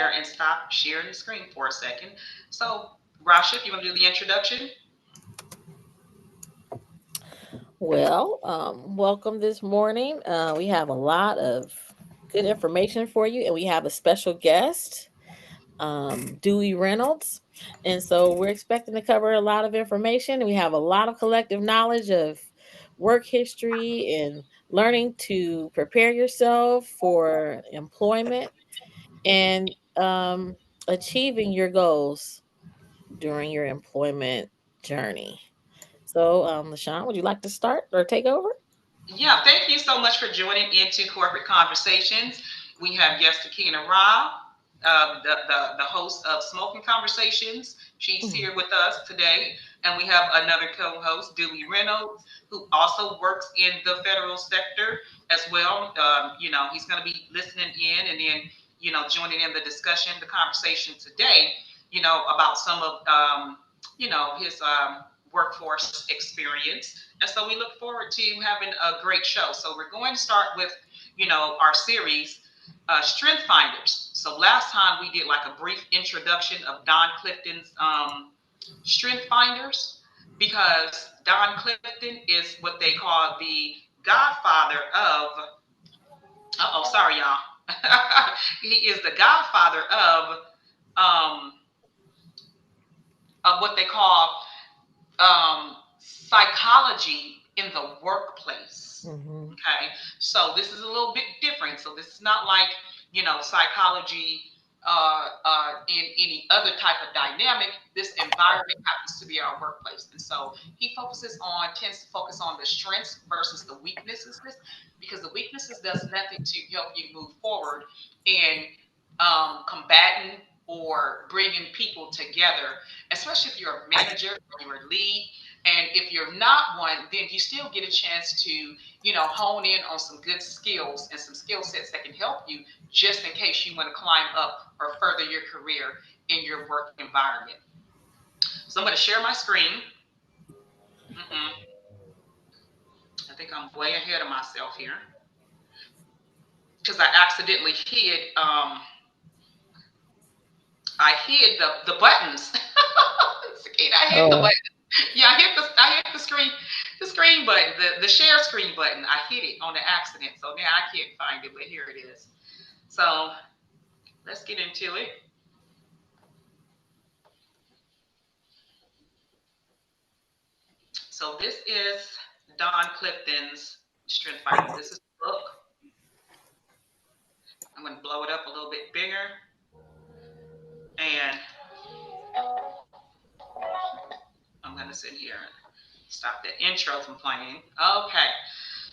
there and stop sharing the screen for a second. So, Rasha, if you want to do the introduction. Well, welcome this morning. We have a lot of good information for you, and we have a special guest, Dewey Reynolds. And so we're expecting to cover a lot of information, and we have a lot of collective knowledge of work history and learning to prepare yourself for employment and achieving your goals during your employment journey. So, LaShawn, would you like to start or take over? Yeah, thank you so much for joining into Corporate Conversations. We have guest Sakina-Ra, the host of Smokin Conversations. She's here with us today. And we have another co host, Dewey Reynolds, who also works in the federal sector as well. He's going to be listening in and then, joining in the discussion, the conversation today, about some of, his workforce experience. And so we look forward to having a great show. So we're going to start with, our series, Strength Finders. So last time we did like a brief introduction of Don Clifton's Strength Finders, because Don Clifton is what they call the godfather of, sorry, y'all. He is the godfather um, of what they call psychology in the workplace. Mm-hmm. Okay, so this is a little bit different. So this is not like psychology in any other type of dynamic. This environment happens to be our workplace, and so he tends to focus on the strengths versus the weaknesses, because the weaknesses does nothing to help you move forward in combating or bringing people together, especially if you're a manager or you're a lead. And if you're not one, then you still get a chance to, hone in on some good skills and some skill sets that can help you just in case you want to climb up or further your career in your work environment. So I'm going to share my screen. Mm-mm. I think I'm way ahead of myself here because I accidentally hid the buttons. I hit the Oh, button. Yeah, I hit the screen button, the share screen button. I hit it on the accident, so now I can't find it, but here it is. So let's get into it. So this is Don Clifton's Strength Finders. This is the book. I'm going to blow it up a little bit bigger, and I'm going to sit here and stop the intro from playing. Okay.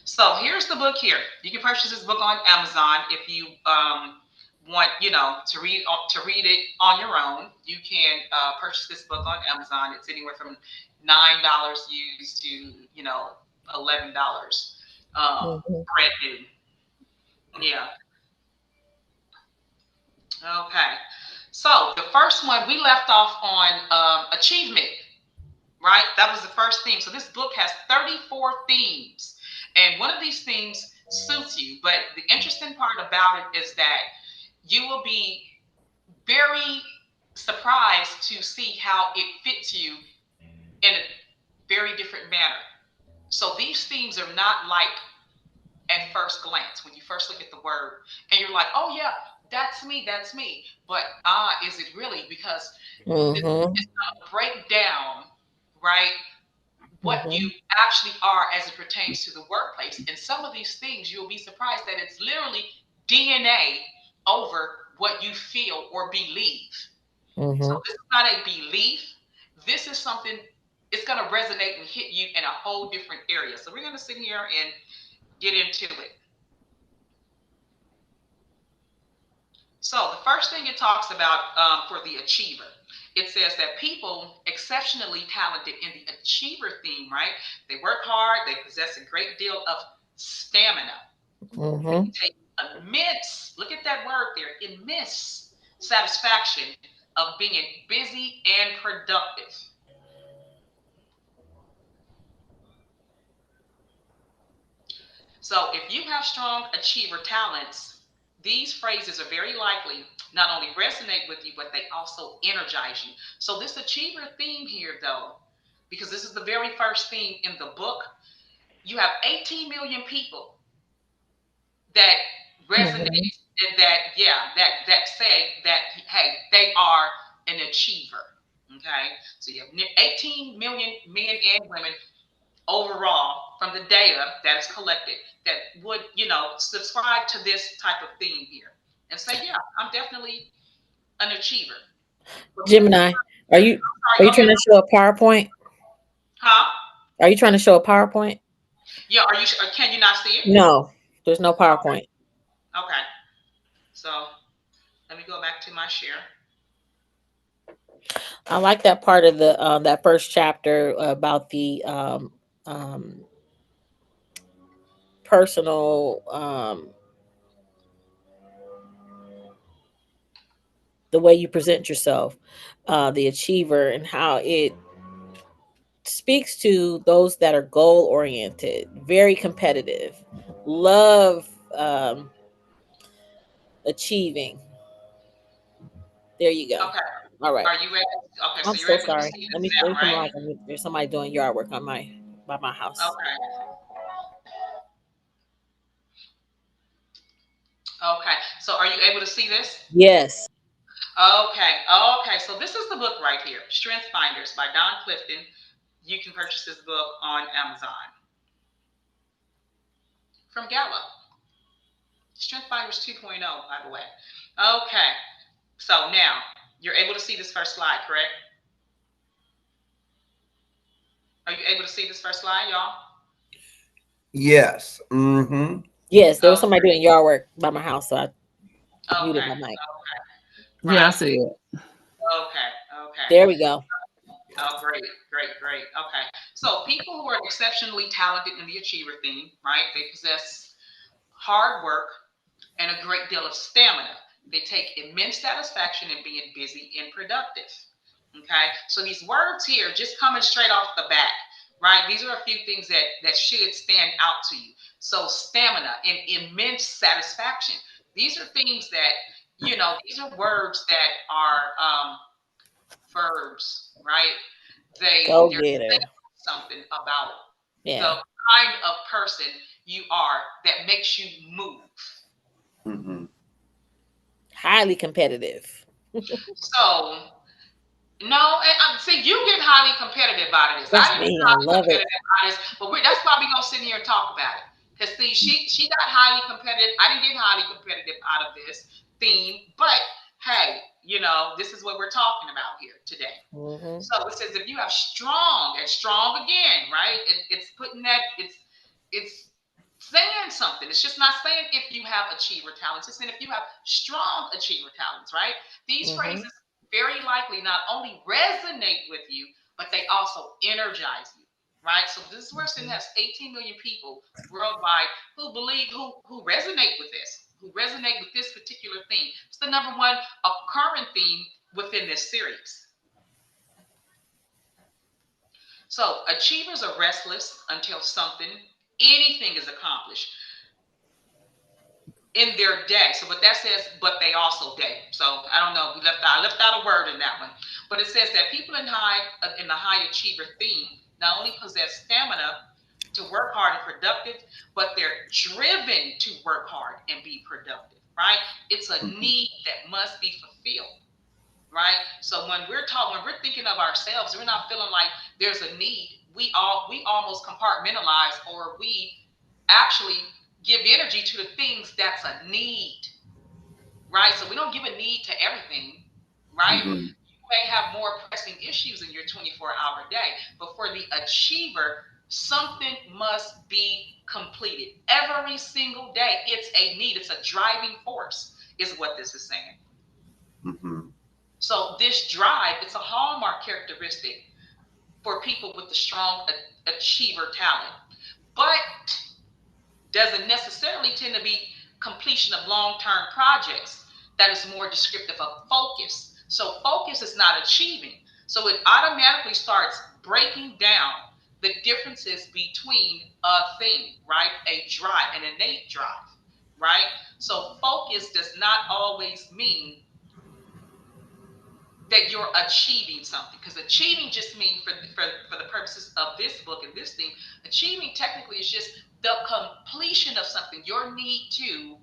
So here's the book here. You can purchase this book on Amazon if you want, to read it on your own. You can purchase this book on Amazon. It's anywhere from $9 used to $11 mhm. brand new. Yeah. Okay. So the first one we left off on achievement, right? That was the first theme. So this book has 34 themes, and one of these themes suits you. But the interesting part about it is that you will be very surprised to see how it fits you in a very different manner. So these themes are not like at first glance when you first look at the word and you're like, oh yeah, that's me. But is it really? Because Mhm. it's going to break down, right, what you Mhm. actually are as it pertains to the workplace. And some of these things, you'll be surprised that it's literally DNA over what you feel or believe. So Mhm. this is not a belief. This is something, it's going to resonate and hit you in a whole different area. So we're going to sit here and get into it. So the first thing it talks about for the achiever, it says that people exceptionally talented in the achiever theme, right? They work hard, they possess a great deal of stamina. They Mhm. take immense, look at that word there, immense satisfaction of being busy and productive. So if you have strong achiever talents, these phrases are very likely not only resonate with you, but they also energize you. So this achiever theme here, though, because this is the very first theme in the book, you have 18 million people that Mhm. resonate and that, yeah, that say that, hey, they are an achiever. Okay, so you have 18 million men and women overall from the data that is collected that would, subscribe to this type of theme here and say, yeah, I'm definitely an achiever. But people, Gemini, are you sorry, are go you trying ahead. to show a PowerPoint? Huh? Are you trying to show a PowerPoint? Yeah, are you, can you not see it? No, there's no PowerPoint. Okay, so let me go back to my share. I like that part of the that first chapter about the um, personal the way you present yourself, the achiever, and how it speaks to those that are goal oriented, very competitive, love achieving. There you go. Okay, All right. are you ready? Okay, so I'm you're so able to sorry. see Let this me now, come right? like there's somebody doing yard work on my by my house. Okay, okay. So are you able to see this? Yes. Okay, okay. So this is the book right here, Strength Finders by Don Clifton. You can purchase this book on Amazon from Gallup. Strength Finders 2.0, by the way. Okay, so now you're able to see this first slide, correct? Are you able to see this first slide, y'all? Yes. Mm-hmm. Yes, there was Okay, somebody doing yard work by my house, so I muted okay, my mic. Yeah, I right. see it. Okay, okay. There we go. Oh, great, great, great. Okay. So people who are exceptionally talented in the achiever theme, right? They possess hard work and a great deal of stamina. They take immense satisfaction in being busy and productive. Okay. So these words here, just coming straight off the bat, right? These are a few things that should stand out to you. So stamina and immense satisfaction. These are things that, these are words that are verbs, right? Go They're getter. saying something about the Yeah. kind of person you are that makes you move. Mm-hmm. Highly competitive. So no, and see, you get highly competitive out of this. I That's didn't get me. I highly love it. competitive out of this, but that's why we're gonna sit here and talk about it. Because see, she got highly competitive. I didn't get highly competitive out of this theme, but hey, this is what we're talking about here today. Hmm. So it says if you have strong and strong again, right? It's putting that it's saying something. It's just not saying if you have achiever talents. It's saying if you have strong achiever talents, right? These Hmm. phrases very likely not only resonate with you, but they also energize you, right? So this person has 18 million people worldwide who believe who resonate with this, who resonate with this particular theme. It's the number one occurring theme within this series. So achievers are restless until anything is accomplished in their day. So, but that says, but they also day. So I don't know. I left out a word in that one. But it says that people in the high achiever theme not only possess stamina to work hard and productive, but they're driven to work hard and be productive. Right? It's a Mm-hmm. need that must be fulfilled. Right? So when we're thinking of ourselves, we're not feeling like there's a need. We almost compartmentalize, or we actually give energy to the things that's a need, right? So we don't give a need to everything, right? Mm-hmm. You may have more pressing issues in your 24-hour day, but for the achiever, something must be completed every single day. It's a need, it's a driving force, is what this is saying. Mm-hmm. So this drive, it's a hallmark characteristic for people with the strong achiever talent, but doesn't necessarily tend to be completion of long-term projects. That is more descriptive of focus. So focus is not achieving. So it automatically starts breaking down the differences between a thing, right? A drive, an innate drive, right? So focus does not always mean that you're achieving something, because achieving just means for the purposes of this book and this thing, achieving technically is just the completion of something. Your need to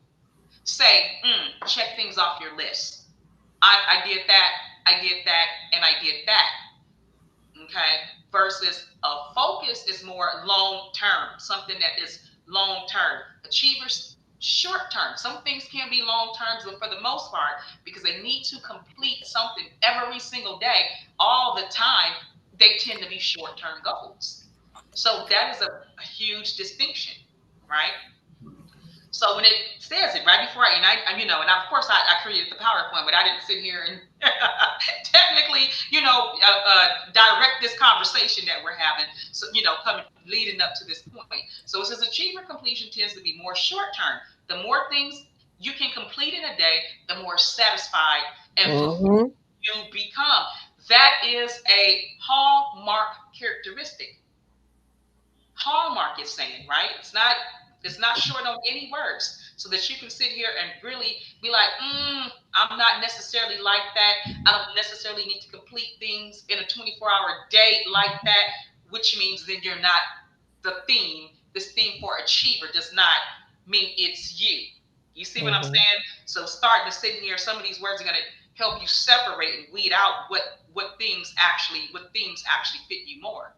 say, check things off your list. I did that, I did that, and I did that. Okay, versus a focus is more long term, something that is long term. Achievers short term. Some things can be long terms, but for the most part, because they need to complete something every single day, all the time, they tend to be short term goals. So that is a huge distinction, right? So when it says it right before and of course I created the PowerPoint, but I didn't sit here and technically, direct this conversation that we're having. So, coming leading up to this point. So it says achiever completion tends to be more short term. The more things you can complete in a day, the more satisfied and fulfilled Mm-hmm. you become. That is a hallmark characteristic. Hallmark is saying, right? It's not short on any words, so that you can sit here and really be like, I'm not necessarily like that. I don't necessarily need to complete things in a 24-hour day like that, which means then you're not the theme. This theme for achiever does not mean it's you. You see what I'm Mm-hmm. saying? So starting to sit here, some of these words are going to help you separate and weed out what themes actually fit you more.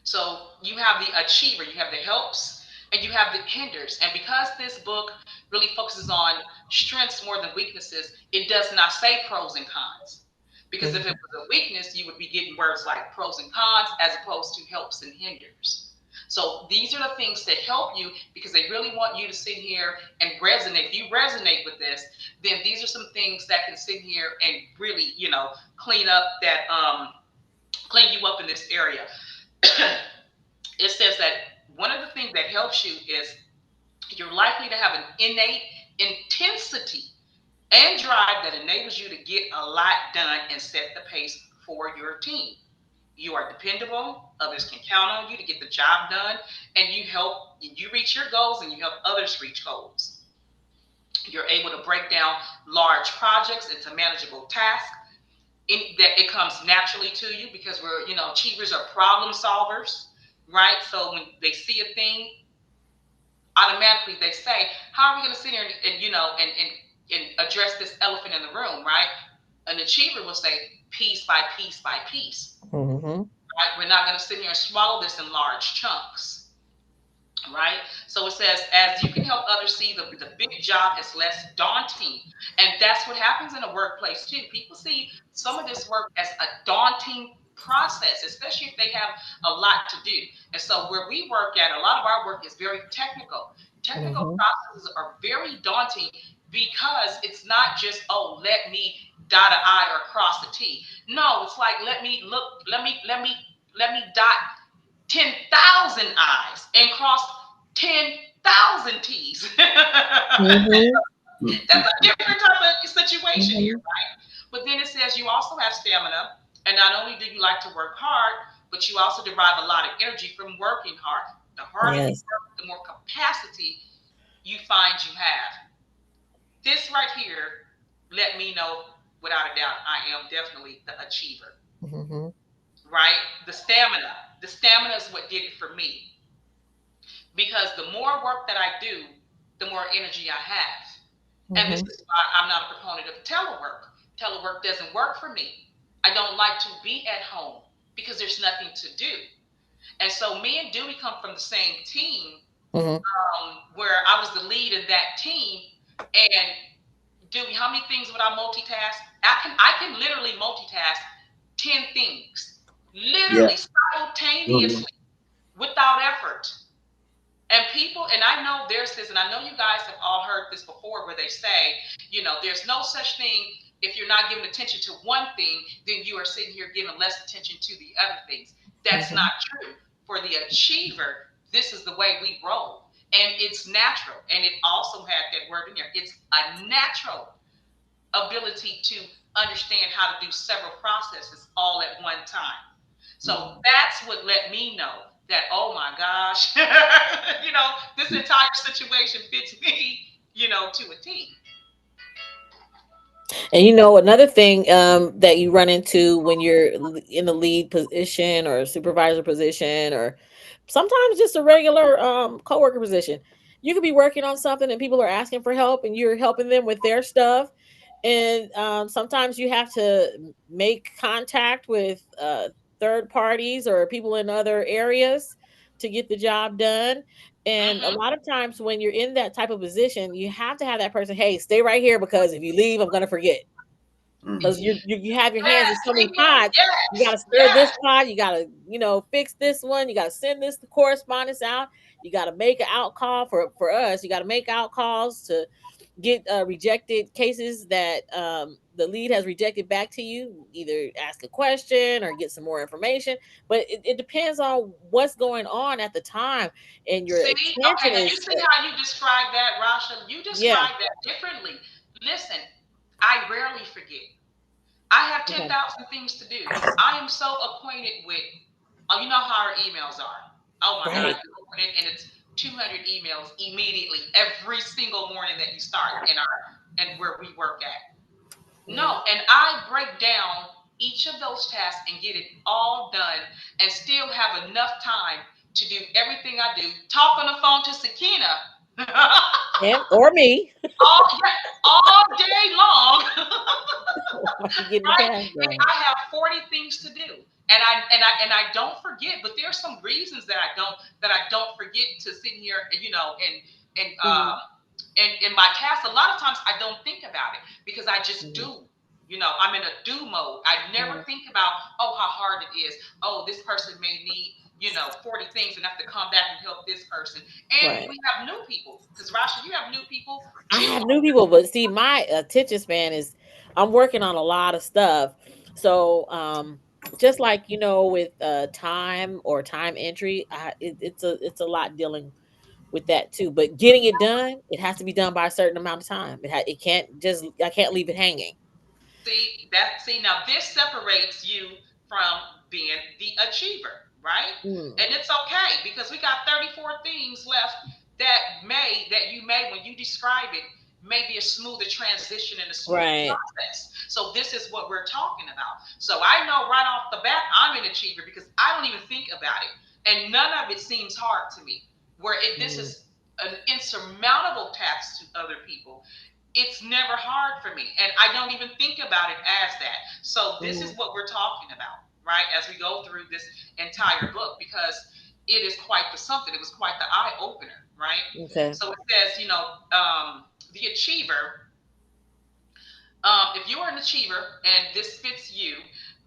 So you have the achiever, you have the helps, and you have the hinders. And because this book really focuses on strengths more than weaknesses, it does not say pros and cons. Because if it was a weakness, you would be getting words like pros and cons as opposed to helps and hinders. So these are the things that help you, because they really want you to sit here and resonate. If you resonate with this, then these are some things that can sit here and really, clean up that clean you up in this area. It says that one of the things that helps you is you're likely to have an innate intensity and drive that enables you to get a lot done and set the pace for your team. You are dependable. Others can count on you to get the job done, and you reach your goals and you help others reach goals. You're able to break down large projects into manageable tasks. That it comes naturally to you, because achievers are problem solvers, right? So when they see a thing, automatically they say, how are we going to sit here and address this elephant in the room, right? An achiever will say, piece by piece by piece, Mm-hmm. right? We're not going to sit here and swallow this in large chunks. Right? So it says, as you can help others see the big job is less daunting. And that's what happens in a workplace too. People see some of this work as a daunting process, especially if they have a lot to do. And so where we work at, a lot of our work is very technical. Technical Mm-hmm. processes are very daunting, because it's not just, oh, let me dot an I or cross a T. No, it's like, let me dot 10,000 I's and cross 10,000 T's. Mm-hmm. That's a different type of situation here, Mm-hmm. right? But then it says you also have stamina, and not only do you like to work hard, but you also derive a lot of energy from working hard. The harder you Yes. work, the more capacity you find you have. This right here let me know without a doubt I am definitely the achiever, Mm-hmm. right? The stamina. The stamina is what did it for me, because the more work that I do, the more energy I have. And this Mm-hmm. is why I'm not a proponent of telework. Telework doesn't work for me. I don't like to be at home because there's nothing to do. And so me and Dewey come from the same team, Mm-hmm. where I was the lead in that team. And Dewey, how many things would I multitask? I can literally multitask 10 things, Yeah. literally Mhm. simultaneously, without effort. And I know there's this, and I know you guys have all heard this before, where they say, there's no such thing. If you're not giving attention to one thing, then you are sitting here giving less attention to the other things. That's Mm-hmm. not true. For the achiever, this is the way we roll. And it's natural. And it also had that word in there. It's a natural ability to understand how to do several processes all at one time. So that's what let me know that, oh my gosh, this entire situation fits me, to a T. And another thing that you run into when you're in the lead position or supervisor position, or sometimes just a regular coworker position, you could be working on something and people are asking for help and you're helping them with their stuff. And sometimes you have to make contact with third parties or people in other areas to get the job done. And a Hmm. lot of times when you're in that type of position, you have to have that person, hey, stay right here because if you leave, I'm going to forget. Because Mm-hmm. you have your hands in Yes, so many people. pots. You got to Yes, stir this yes. pot. You got to, fix this one. You got to send this correspondence out. You got to make an out call for us. You got to make out calls to get rejected cases that the lead has rejected back to you. Either ask a question or get some more information. But it depends on what's going on at the time, and your See, attention okay, now you is see how you describe that, Rasha? You yeah. describe that differently. Listen, I rarely forget. I have Okay. 10,000 things to do. I am so acquainted with, oh, you know how our emails are. Oh my God, Right. you open it and it's 200 emails immediately every single morning that you start in our and where we work at. Mm. No, and I break down each of those tasks and get it all done and still have enough time to do everything I do. Talk on the phone to Sakina And or me. yeah, all day long. While you getting the Right? task And done. I have 40 things to do. And I don't forget, but there are some reasons that I don't forget to sit here and and Mhm. in my task. A lot of times I don't think about it because I just Mhm. do. I'm in a do mode. I never Mhm. think about, oh, how hard it is. Oh, this person may need 40 things and have to come back and help this person. And Right. we have new people because Rasha, you have new people I too. have new people, but see, my attention span is I'm working on a lot of stuff. So, just like with time or time entry, it's a lot dealing with that too. But getting it done, it has to be done by a certain amount of time. It can't just I can't leave it hanging. See now this separates you from being the achiever, right? Mm. And it's okay because we got 34 things left that you may when you describe it may be a smoother transition and a smoother Right. process. So this is what we're talking about. So I know right off the bat I'm an achiever because I don't even think about it. And none of it seems hard to me. Where this Mm. is an insurmountable task to other people, it's never hard for me. And I don't even think about it as that. So this is Mm. what we're talking about, right? As we go through this entire book, because it is quite the something. It was quite the eye opener, right? Okay. So it says, the achiever, if you're an achiever and this fits you,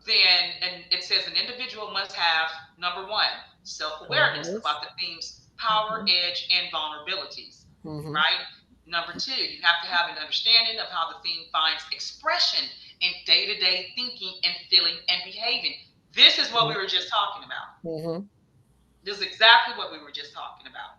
then, and it says an individual must have, number one, self awareness Powers. about the themes power, Mhm. edge, and vulnerabilities, Mhm. right? Number two, you have to have an understanding of how the theme finds expression in day to day thinking and feeling and behaving. This is what we were just talking about. Mhm. This is exactly what we were just talking about.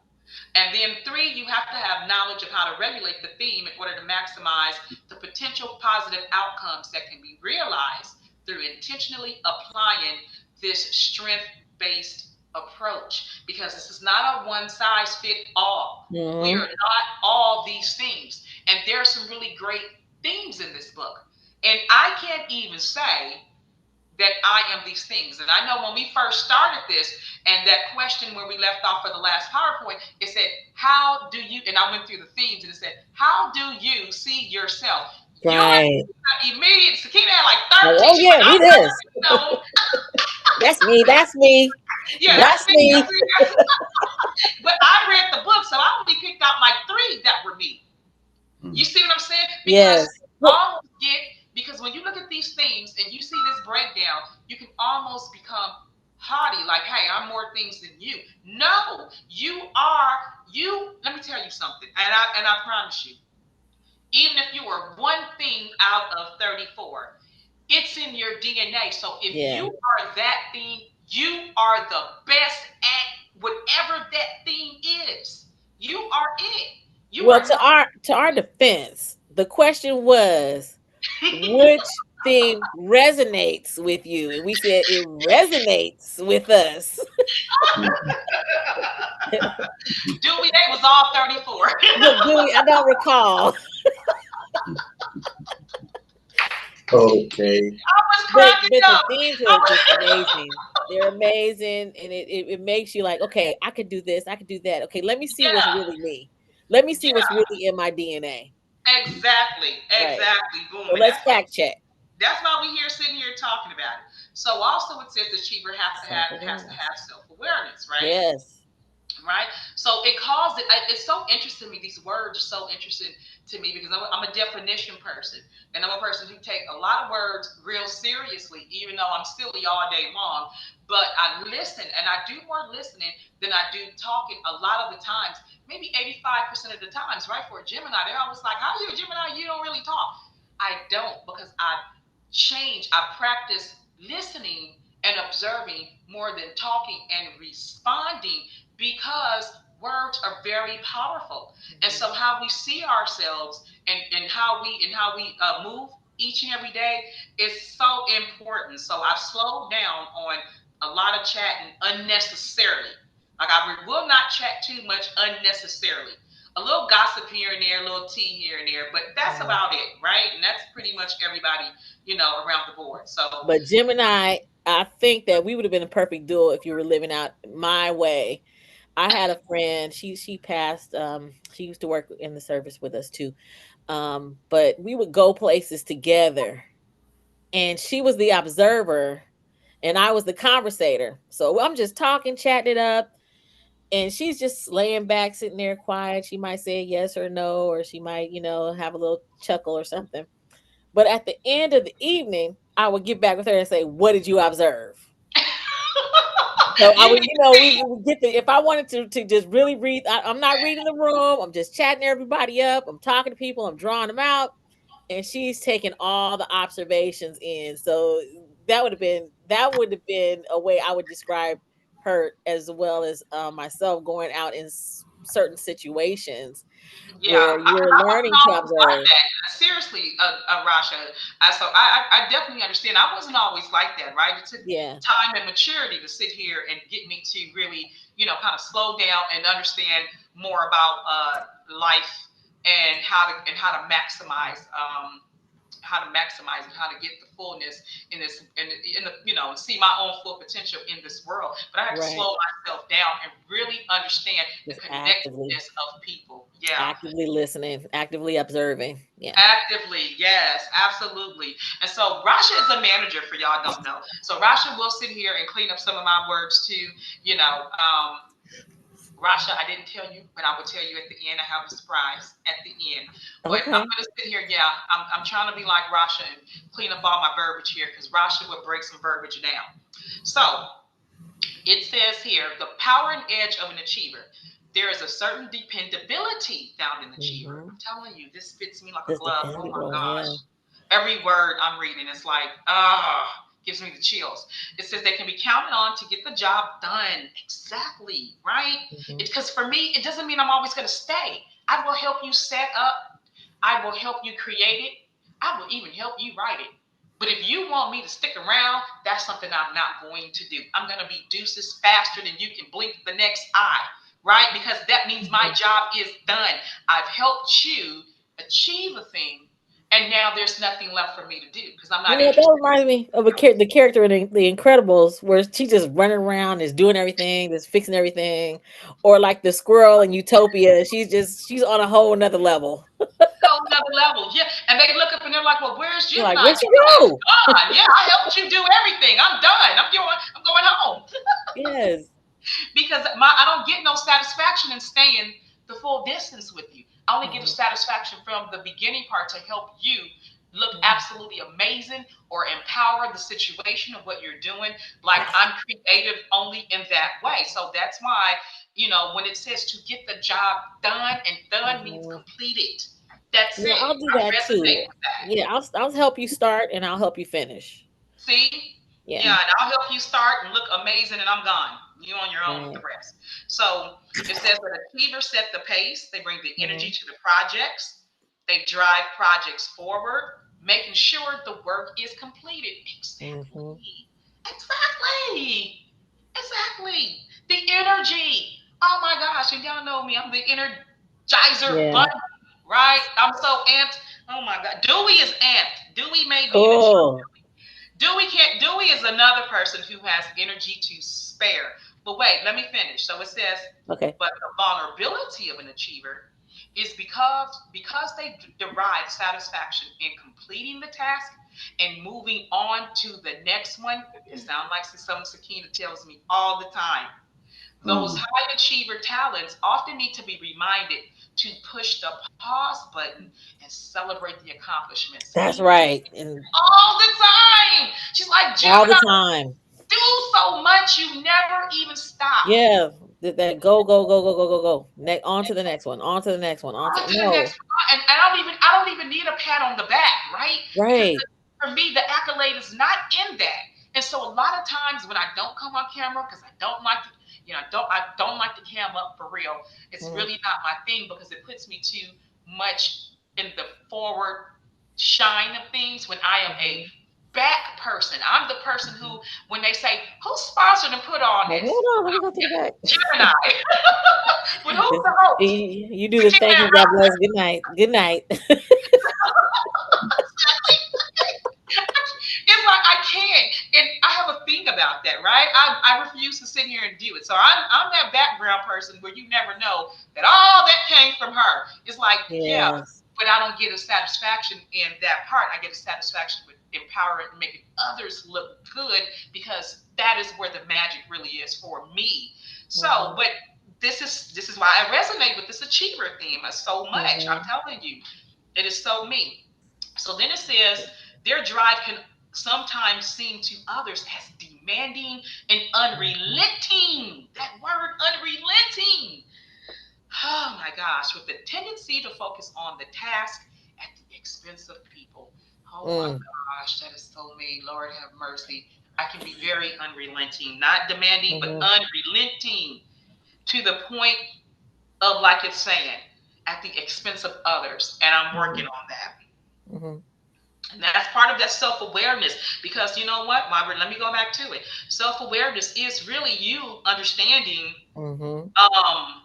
And then three, you have to have knowledge of how to regulate the theme in order to maximize the potential positive outcomes that can be realized through intentionally applying this strength based approach. Because this is not a one size fit all. We are Mhm. not all these things. And there are some really great themes in this book. And I can't even say that I am these things. And I know when we first started this, and that question where we left off for the last PowerPoint, it said, how do you, and I went through the themes and it said, how do you see yourself? You Right. had immediate, Sakina had like Like, 13. oh She's yeah, like, I read this. read 13 of them. That's me. That's me. Yeah, that's That's me. me. But I read the book, so I only picked out like three that were me. You Mm-hmm. see what I'm saying? Because Yes. you Well, almost get, because when you look at these themes and you see this breakdown, you can almost become haughty, like, hey, I'm more things than you. No, let me tell you something, and I promise you, even if you were one thing out of 34, it's in your DNA. So if you yeah. are that thing, you are the best at whatever that thing is. You are it. You Well, are to our defense, the question was, which theme resonates with you. And we said it resonates with us. Dewey, they was all 34. Look, Dewey, I don't recall. Okay. I was But cracking but the up. themes I are was, just amazing. They're amazing, and it makes you like, okay, I could do this, I could do that. Okay, let me see what's yeah, really me. Let me see what's yeah, really in my DNA. exactly, Right. exactly. Boom, So and let's fact check. that's why we here sitting here talking about it. So also it says the achiever Self has to awareness. have self awareness, right? Yes. Right? So it calls it. It's so interesting to me. These words are so interesting to me because I'm a definition person, and I'm a person who take a lot of words real seriously, even though I'm silly all day long. But I listen, and I do more listening than I do talking. A lot of the times, maybe 85% of the times, right? For a Gemini, they're always like, "How are you a Gemini? You don't really talk." I don't because I change. I practice listening and observing more than talking and responding because words are very powerful. And Mhm. so how we see ourselves and how we move each and every day is so important. So I've slowed down on a lot of chatting unnecessarily. Like I will not chat too much unnecessarily. A little gossip here and there, a little tea here and there, but that's Yeah. about it, right? And that's pretty much everybody, around the board. So But Gemini, I think that we would have been a perfect duo if you were living out my way. I had a friend, she passed, she used to work in the service with us too. But we would go places together, and she was the observer and I was the conversator. So I'm just talking, chatting it up, and she's just laying back, sitting there quiet. She might say yes or no, or she might, have a little chuckle or something. But at the end of the evening, I would get back with her and say, "What did you observe?" So I you would, need we would get the, if I wanted to just really read, I'm not reading the room. I'm just chatting everybody up. I'm talking to people. I'm drawing them out, and she's taking all the observations in. So that would have been a way I would describe her, as well as myself, going out in certain situations Yeah, where you're I wasn't learning to always like observe. that. Seriously, Rasha. I definitely understand. I wasn't always like that, right? It took Yeah, time and maturity to sit here and get me to really, kind of slow down and understand more about life and how to maximize and how to get the fullness in this in the and see my own full potential in this world. But I had to right. slow myself down and really understand the Just actively, connectedness of people. Yeah. actively listening, actively observing. Yeah. Actively, yes, absolutely. And so Rasha is a manager for y'all don't know. So Rasha will sit here and clean up some of my words too. You know, Rasha, I didn't tell you, but I will tell you at the end. I have a surprise at the end. But I'm Okay. going to sit here. Yeah, I'm trying to be like Rasha and clean up all my verbiage here because Rasha would break some verbiage down. So it says here the power and edge of an achiever. There is a certain dependability found in the achiever. Hmm. I'm telling you, this fits me like a Just glove. Oh my dependable. Yeah. gosh. Every word I'm reading is like, gives me the chills. It says they can be counted on to get the job done. Exactly, right? Hmm. It's because for me, it doesn't mean I'm always going to stay. I will help you set up, I will help you create it, I will even help you write it. But if you want me to stick around, that's something I'm not going to do. I'm going to be deuces faster than you can blink the next eye, right? Because that means my job is done. I've helped you achieve a thing, and now there's nothing left for me to do because I'm not That interested. reminds me of the character in the Incredibles, where she's just running around, is doing everything, is fixing everything, or like the squirrel in Utopia. She's on a whole another level. Whole another level. Yeah. And they look up and they're like, well, where's You're like, Gemini? where'd she Gemini's go? gone. Yeah, I helped you do everything. I'm done. I'm going home. Yes. Because I don't get no satisfaction in staying the full distance with you. I only get a Mhm. satisfaction from the beginning part to help you look Mhm. absolutely amazing or empower the situation of what you're doing. Like I'm creative only in that way. So that's why, when it says to get the job done, and done means Mhm. completed. That's Yeah, it. I'll do I that resonate too. with that. Yeah, I'll help you start and I'll help you finish. See? Yeah. Yeah, and I'll help you start and look amazing, and I'm gone. You on your own with the Right. rest. So it says that achievers set the pace, they bring the energy Mhm. to the projects, they drive projects forward, making sure the work is completed. Mhm. Exactly. Exactly. Exactly. The energy. Oh my gosh. And y'all know me. I'm the energizer Yeah. bunny, right? I'm so amped. Oh my God. Dewey is amped. Dewey may be in a Cool. Dewey is another person who has energy to spare. But wait, let me finish. So it says, Okay. but the vulnerability of an achiever is because they derive satisfaction in completing the task and moving on to the next one. It sounds like something Sakina tells me all the time. Those Mm. high achiever talents often need to be reminded to push the pause button and celebrate the accomplishments. That's See, right. And all the time. She's like, all the Gemini, time. do so much, you never even stop. Yeah. That go, go, go, go, go, go, go. On to the next one. On to the next one. On to On to the next no. one. And I don't even need a pat on the back, right? Because Right. for me, the accolade is not in that. And so a lot of times when I don't come on camera because I don't like to, I don't like the cam up for real. It's Mhm. really not my thing because it puts me too much in the forward shine of things when I am a Mhm. back person. I'm the person who, Mhm. when they say, who's sponsored and put on Like, this? hold on, let me go to the back. Gemini. But who's the host? You do the thank Pretend you, God bless. Good night. Good night. it's like I can't, and I have a thing about that, right? I refuse to sit here and do it. So I'm that background person where you never know that all that came from her. It's like, yeah, Yes. but I don't get a satisfaction in that part. I get a satisfaction with empowering and making others look good because that is where the magic really is for me. So, Mhm. but this is why I resonate with this achiever theme so much. I'm Mhm. telling you, it is so me. So then it says their drive can sometimes seem to others as demanding and Mhm. unrelenting. That word, unrelenting. Oh my gosh, with the tendency to focus on the task at the expense of people. Oh my Mm. gosh, that is so me. Lord have mercy. I can be very unrelenting, not demanding, but Mhm. unrelenting to the point of, like it's saying, at the expense of others. And I'm working Mhm. on that. Mhm. And that's part of that self awareness. Because you know what, Margaret, let me go back to it. Self awareness is really you understanding Mhm. um,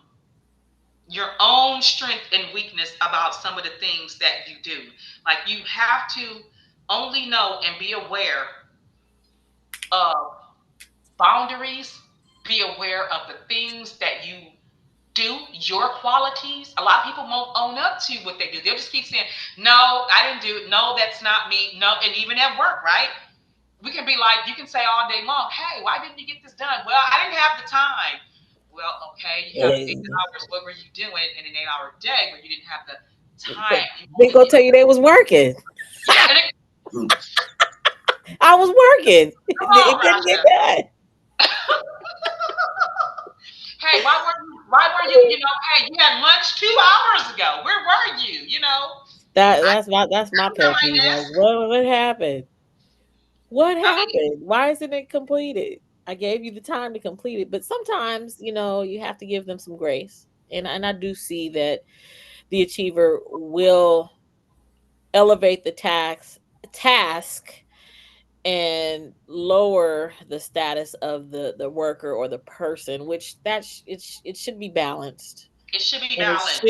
your own strength and weakness about some of the things that you do. Like you have to only know and be aware of boundaries, be aware of the things that you do, your qualities. A lot of people won't own up to what they do. They'll just keep saying, no, I didn't do it. No, that's not me. No, and even at work, right? We can be like, you can say all day long, hey, why didn't you get this done? Well, I didn't have the time. Well, okay, you have Eh, 8 hours. What were you doing in an 8 hour day where you didn't have the They time? You they only gonna get, tell you they was working. yeah, and it, Mm. I was working. come It on, didn't get Rassha. done. Hey, why were you, hey, you had lunch 2 hours ago. Where were you? I That's my I'm at pet my peeve. Like, desk. what happened? What I mean, happened? Why isn't it completed? I gave you the time to complete it, but sometimes you have to give them some grace. And I do see that the achiever will elevate the task and lower the status of the worker or the person, which it should be balanced, it should be and balanced.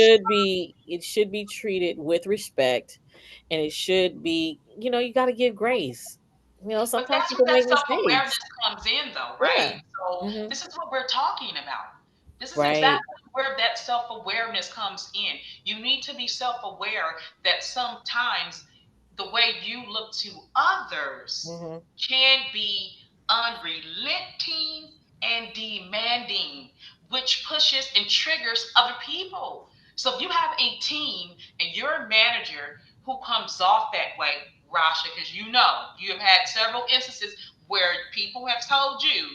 it should be treated with respect, and it should be, you got to give grace. But Sometimes that's where people that make self awareness mistakes. comes in, though, Yeah. right? So Hmm. this is what we're talking about. This is Right. exactly where that self awareness comes in. You need to be self aware that sometimes the way you look to others Hmm. can be unrelenting and demanding, which pushes and triggers other people. So if you have a team and you're a manager who comes off that way, Rasha, because you have had several instances where people have told you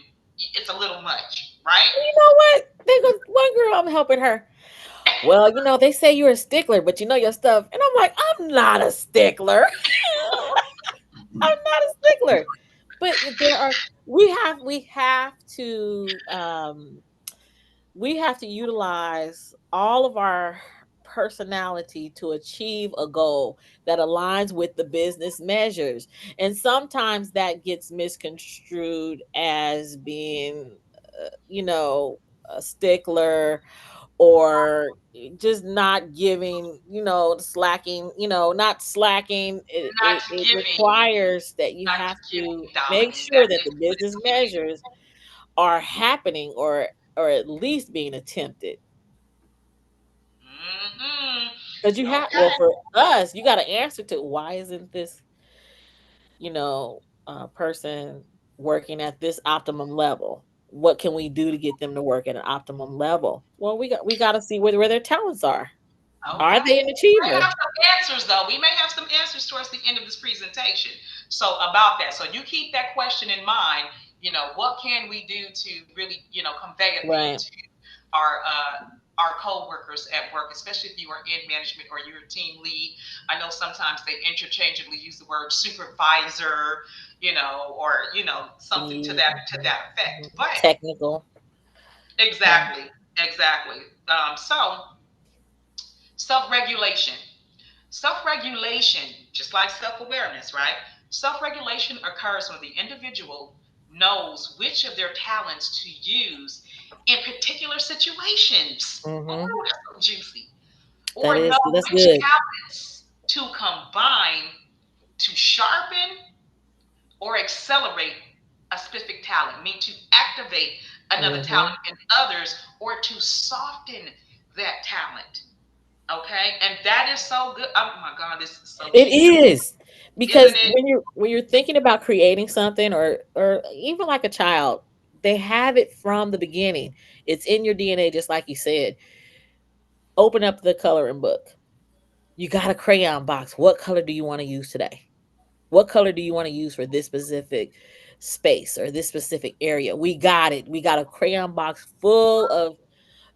it's a little much, right? You know what? They go one girl, I'm helping her. Well, they say you're a stickler, but you know your stuff. And I'm like, I'm not a stickler. I'm Mm. not a stickler. But there are we have to utilize all of our personality to achieve a goal that aligns with the business measures. And sometimes that gets misconstrued as being, a stickler, or just not giving, slacking, not slacking. Not It giving, requires that you not have to giving, make Dominique. sure That's that it. the What business it's giving. measures are happening, or at least being attempted. Hmm. Because you have, well, Okay. for us, you got to answer to, why isn't this, person working at this optimum level? What can we do to get them to work at an optimum level? Well, we got to see where their talents are. Are Okay. they an We may achiever? have some answers though. We may have some answers towards the end of this presentation. So about that. So you keep that question in mind. What can we do to really, convey a thing Right. to our co-workers at work, especially if you are in management or you're a team lead. I know sometimes they interchangeably use the word supervisor, or something to Yeah. that effect. But Technical. exactly, exactly. So self-regulation. Self-regulation, just like self-awareness, right? Self-regulation occurs when the individual knows which of their talents to use in particular situations. Mm-hmm. Oh, that's so juicy. That Or know is, that's which good. talents to combine to sharpen or accelerate a specific talent, mean to activate another talent Mm-hmm. in others or to soften that talent. Okay, and that is so good. Oh my God, this is so It key, is, isn't because it? when you're thinking about creating something, or even like a child, they have it from the beginning. It's in your DNA, just like you said. Open up the coloring book. You got a crayon box. What color do you want to use today? What color do you want to use for this specific space or this specific area? We got it. We got a crayon box full of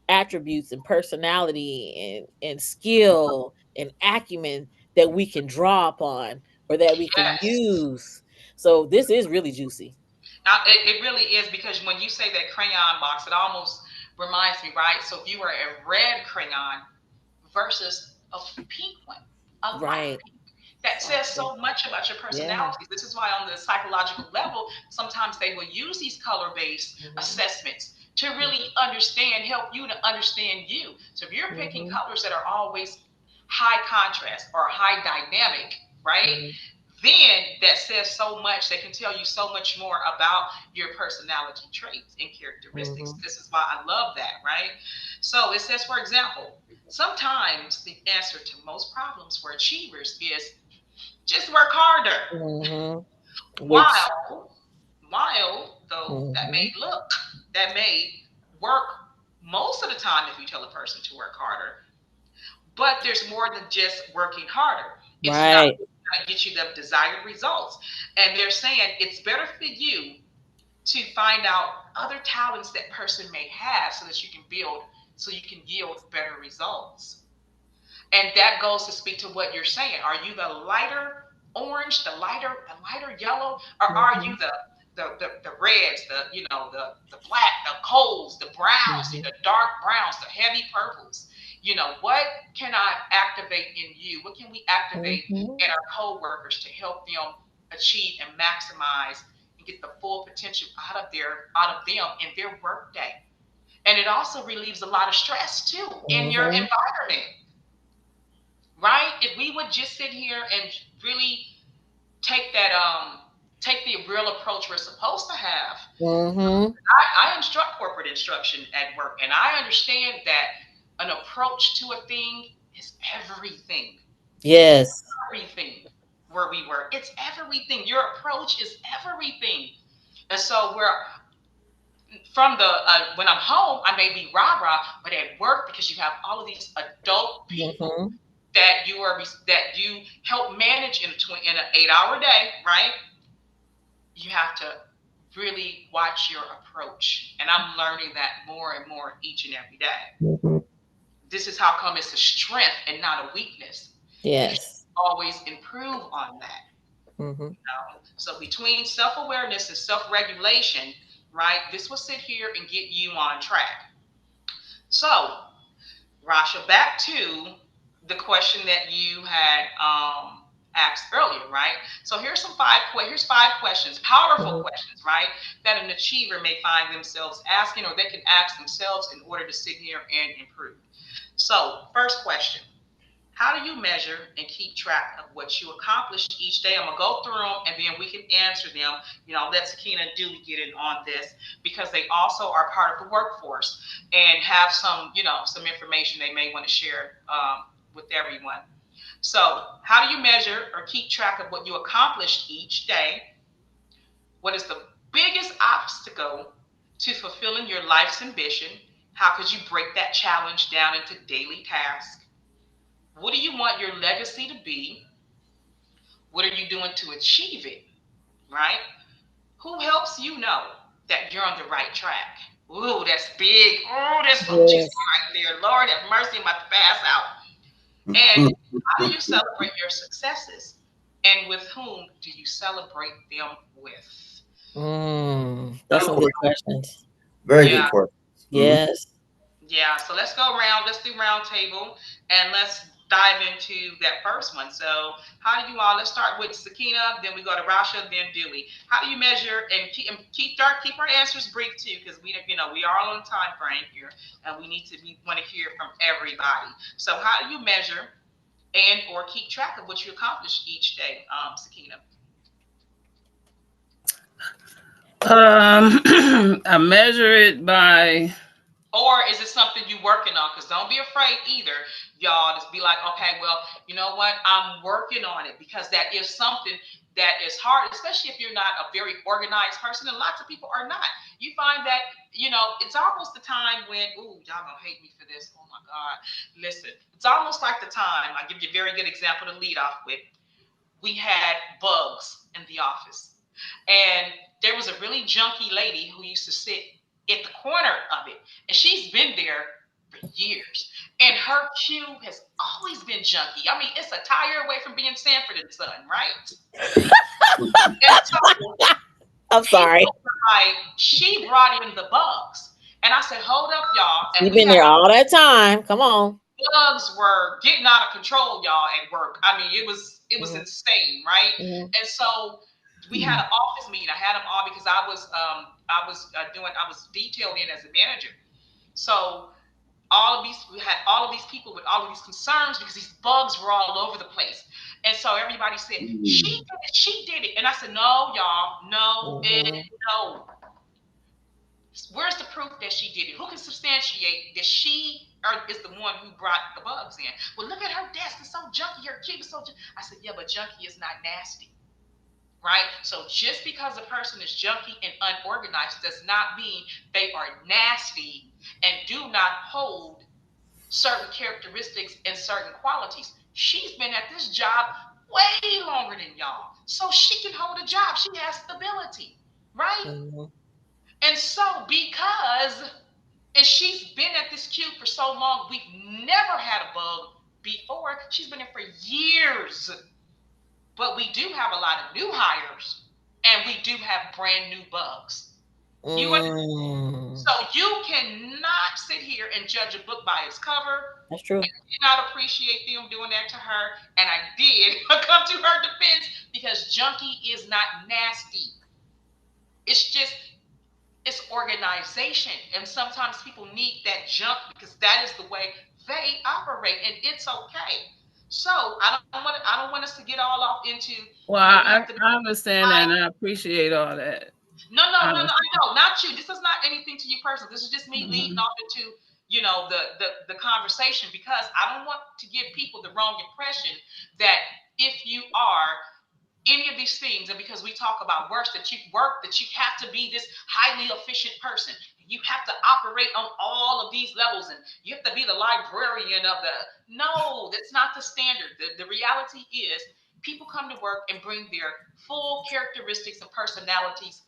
attributes and personality and skill and acumen that we can draw upon, or that we can Yes. use. So this is really juicy. Now, it really is because when you say that crayon box, it almost reminds me, right? So if you were a red crayon versus a pink one, a light Right. pink, that says Softer. so much about your Yeah. personality. This is why on the psychological level, sometimes they will use these color-based Hmm. assessments to really understand, help you to understand you. So if you're picking Hmm. colors that are always high contrast or high dynamic, right? Hmm. Then that says so much. They can tell you so much more about your personality traits and characteristics. Hmm. This is why I love that, right? So it says, for example, sometimes the answer to most problems for achievers is just work harder. Hmm. Which. While, while though Hmm. that may work most of the time if you tell a person to work harder, but there's more than just working harder. It's not Right. going to get you the desired results. And they're saying it's better for you to find out other talents that person may have so you can yield better results. And that goes to speak to what you're saying. Are you the lighter orange, the lighter yellow, or are you Hmm. the reds, the black, the colds, the browns, Hmm. the dark browns, the heavy purples? What can I activate in you? What can we activate Hmm. in our co-workers to help them achieve and maximize and get the full potential out of them in their workday? And it also relieves a lot of stress too in your Hmm. environment, right? If we would just sit here and really take that take the real approach we're supposed to have. Hmm. I instruct corporate instruction at work, and I understand that an approach to a thing is everything. It's Yes. everything where we work. It's everything. Your approach is everything. And so we're from the when I'm home, I may be rah rah, but at work because you have all of these adult people Hmm. that you help manage in an 8 hour day, right? You have to really watch your approach, and I'm learning that more and more each and every day. Hmm. This is how come it's a strength and not a weakness. You should Yes. always improve on that. Hmm. So between self-awareness and self-regulation, right? This will sit here and get you on track. So, Rasha, back to the question that you had asked earlier, right? So here's five questions, powerful Mhm. questions, right? That an achiever may find themselves asking, or they can ask themselves in order to sit here and improve. So, first question: how do you measure and keep track of what you accomplish each day? I'm gonna go through them and then we can answer them. Let Sakina and Dewey get in on this because they also are part of the workforce and have some information they may want to share with everyone. So, how do you measure or keep track of what you accomplished each day? What is the biggest obstacle to fulfilling your life's ambition? How could you break that challenge down into daily tasks? What do you want your legacy to be? What are you doing to achieve it? Right? Who helps you know that you're on the right track? Ooh, that's big. Oh, that's some juicy Yes. right there. Lord have mercy, I'm about to pass out. And how do you celebrate your successes? And with whom do you celebrate them with? That's Good some So, good question. questions. Very yeah, good question. Mhm. Yes. yeah, so let's go around. Let's do round table and let's dive into that first one. So, how do you all? Let's start with Sakina, then we go to Rassha, then Dewey. How do you measure and keep our answers brief too, because we are on a time frame here, and we want to hear from everybody. So, how do you measure and or keep track of what you accomplish each day, Sakina? I measure it by. Or is it something you working on? Because don't be afraid either, y'all. Just be like, okay, well, you know what? I'm working on it because that is something that is hard, especially if you're not a very organized person. And lots of people are not. You find that, it's almost the time when, ooh, y'all gonna hate me for this. Oh my God. Listen, it's almost like the time. I'll give you a very good example to lead off with. We had bugs in the office. And there was a really junky lady who used to sit at the corner of it. And she's been there for years. And her cube has always been junky. I mean, it's a tire away from being Sanford and Son, right? And so I'm sorry. people were like, she brought in the bugs. And I said, hold up, y'all. And You've we been had there all that time. Come on. bugs were getting out of control, y'all, at work. I mean, it was Mhm. insane, right? Mhm. And so we had an office meeting. I had them all because I was detailed in as a manager. So we had all of these people with all of these concerns because these bugs were all over the place. And so everybody said, Mm. she did it. And I said, no, y'all, no, Mhm. no. Where's the proof that she did it? Who can substantiate that she is the one who brought the bugs in? Well, look at her desk. It's so junky. Her cube is so junky. I said, yeah, but junky is not nasty, right? So just because a person is junky and unorganized does not mean they are nasty and do not hold certain characteristics and certain qualities. She's been at this job way longer than y'all. So she can hold a job. She has stability, right? Mhm. And so because and she's been at this cube for so long, we've never had a bug before. She's been here for years. But we do have a lot of new hires and we do have brand new bugs. You understand? Mm. So you cannot sit here and judge a book by its cover. That's true. Did not appreciate them doing that to her. And I did come to her defense because junkie is not nasty. It's just it's organization. And sometimes people need that jump because that is the way they operate, and it's okay. So I don't want us to get all off into, Well, we have to I understand that, and I appreciate all that. no, no, no, no, I Honestly. know, not you. This is not anything to you personally. This is just me leading Mhm. off into, the conversation because I don't want to give people the wrong impression that if you are any of these things, and because we talk about that you have to be this highly efficient person. You have to operate on all of these levels, and you have to be the librarian of the. No, that's not the standard. The reality is, people come to work and bring their full characteristics and personalities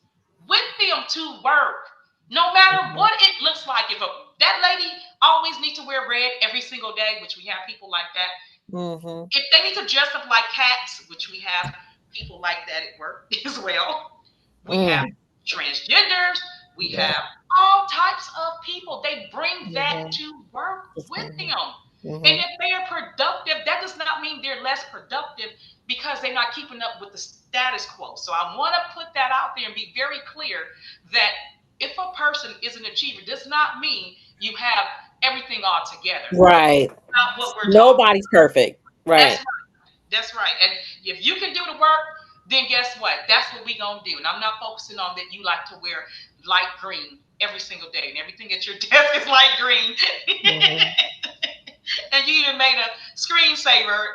with them to work. No matter Mhm. what it looks like, if that lady always needs to wear red every single day, which we have people like that, Mhm. if they need to dress up like cats, which we have people like that at work as well, we have Mm. transgenders, we Yeah. have all types of people. They bring that Mhm. to work Just with mhm. them. And Hmm. if they are productive, that does not mean they're less productive because they're not keeping up with the status quo. So I want to put that out there and be very clear that if a person is an achiever, does not mean you have everything all together. Right. Not what we're talking. Nobody's perfect. That's Right. right. That's right. And if you can do the work, then guess what? That's what we gonna do. And I'm not focusing on that you like to wear light green every single day, and everything at your desk is light green. Hmm. And you even made a screensaver,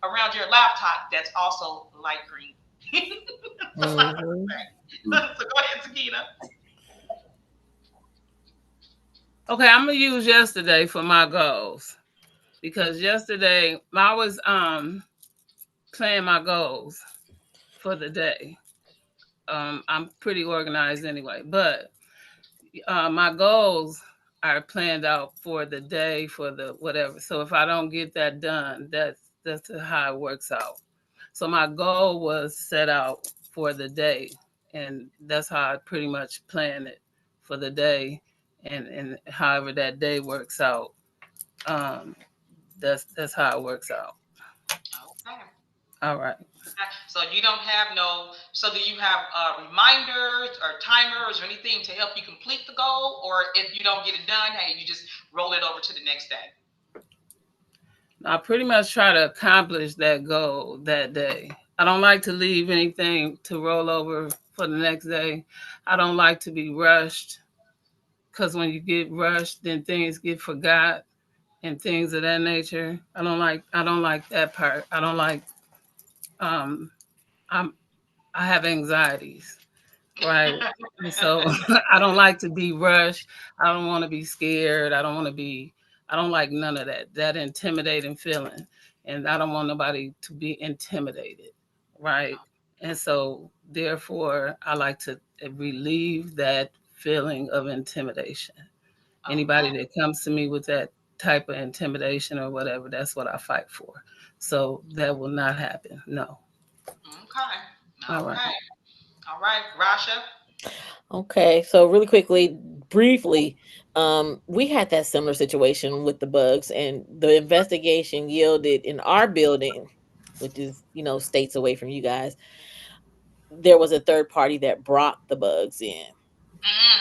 around your laptop that's also light green. Hmm. So go ahead, Sakina. Okay, I'm gonna use yesterday for my goals because yesterday I was planning my goals for the day. I'm pretty organized anyway, but my goals are planned out for the day, for the whatever. So if I don't get that done, that's how it works out. So my goal was set out for the day, and that's how I pretty much plan it for the day, and however that day works out, um, that's how it works out. Okay. All right. So you don't have no. So do you have reminders or timers or anything to help you complete the goal, or if you don't get it done, hey, you just roll it over to the next day? I pretty much try to accomplish that goal that day. I don't like to leave anything to roll over for the next day. I don't like to be rushed because when you get rushed, then things get forgot and things of that nature. I don't like that part. I don't like um I'm I have anxieties, right? And so I don't like to be rushed. I don't want to be scared. I don't like none of that intimidating feeling. And I don't want nobody to be intimidated, right? And so therefore I like to relieve that feeling of intimidation. Anybody Okay. that comes to me with that type of intimidation or whatever, that's what I fight for. So that will not happen. No. Okay. All right. Okay. All right, Rasha. Okay, so really quickly, briefly, we had that similar situation with the bugs, and the investigation yielded in our building, which is states away from you guys. There was a third party that brought the bugs in. Mm.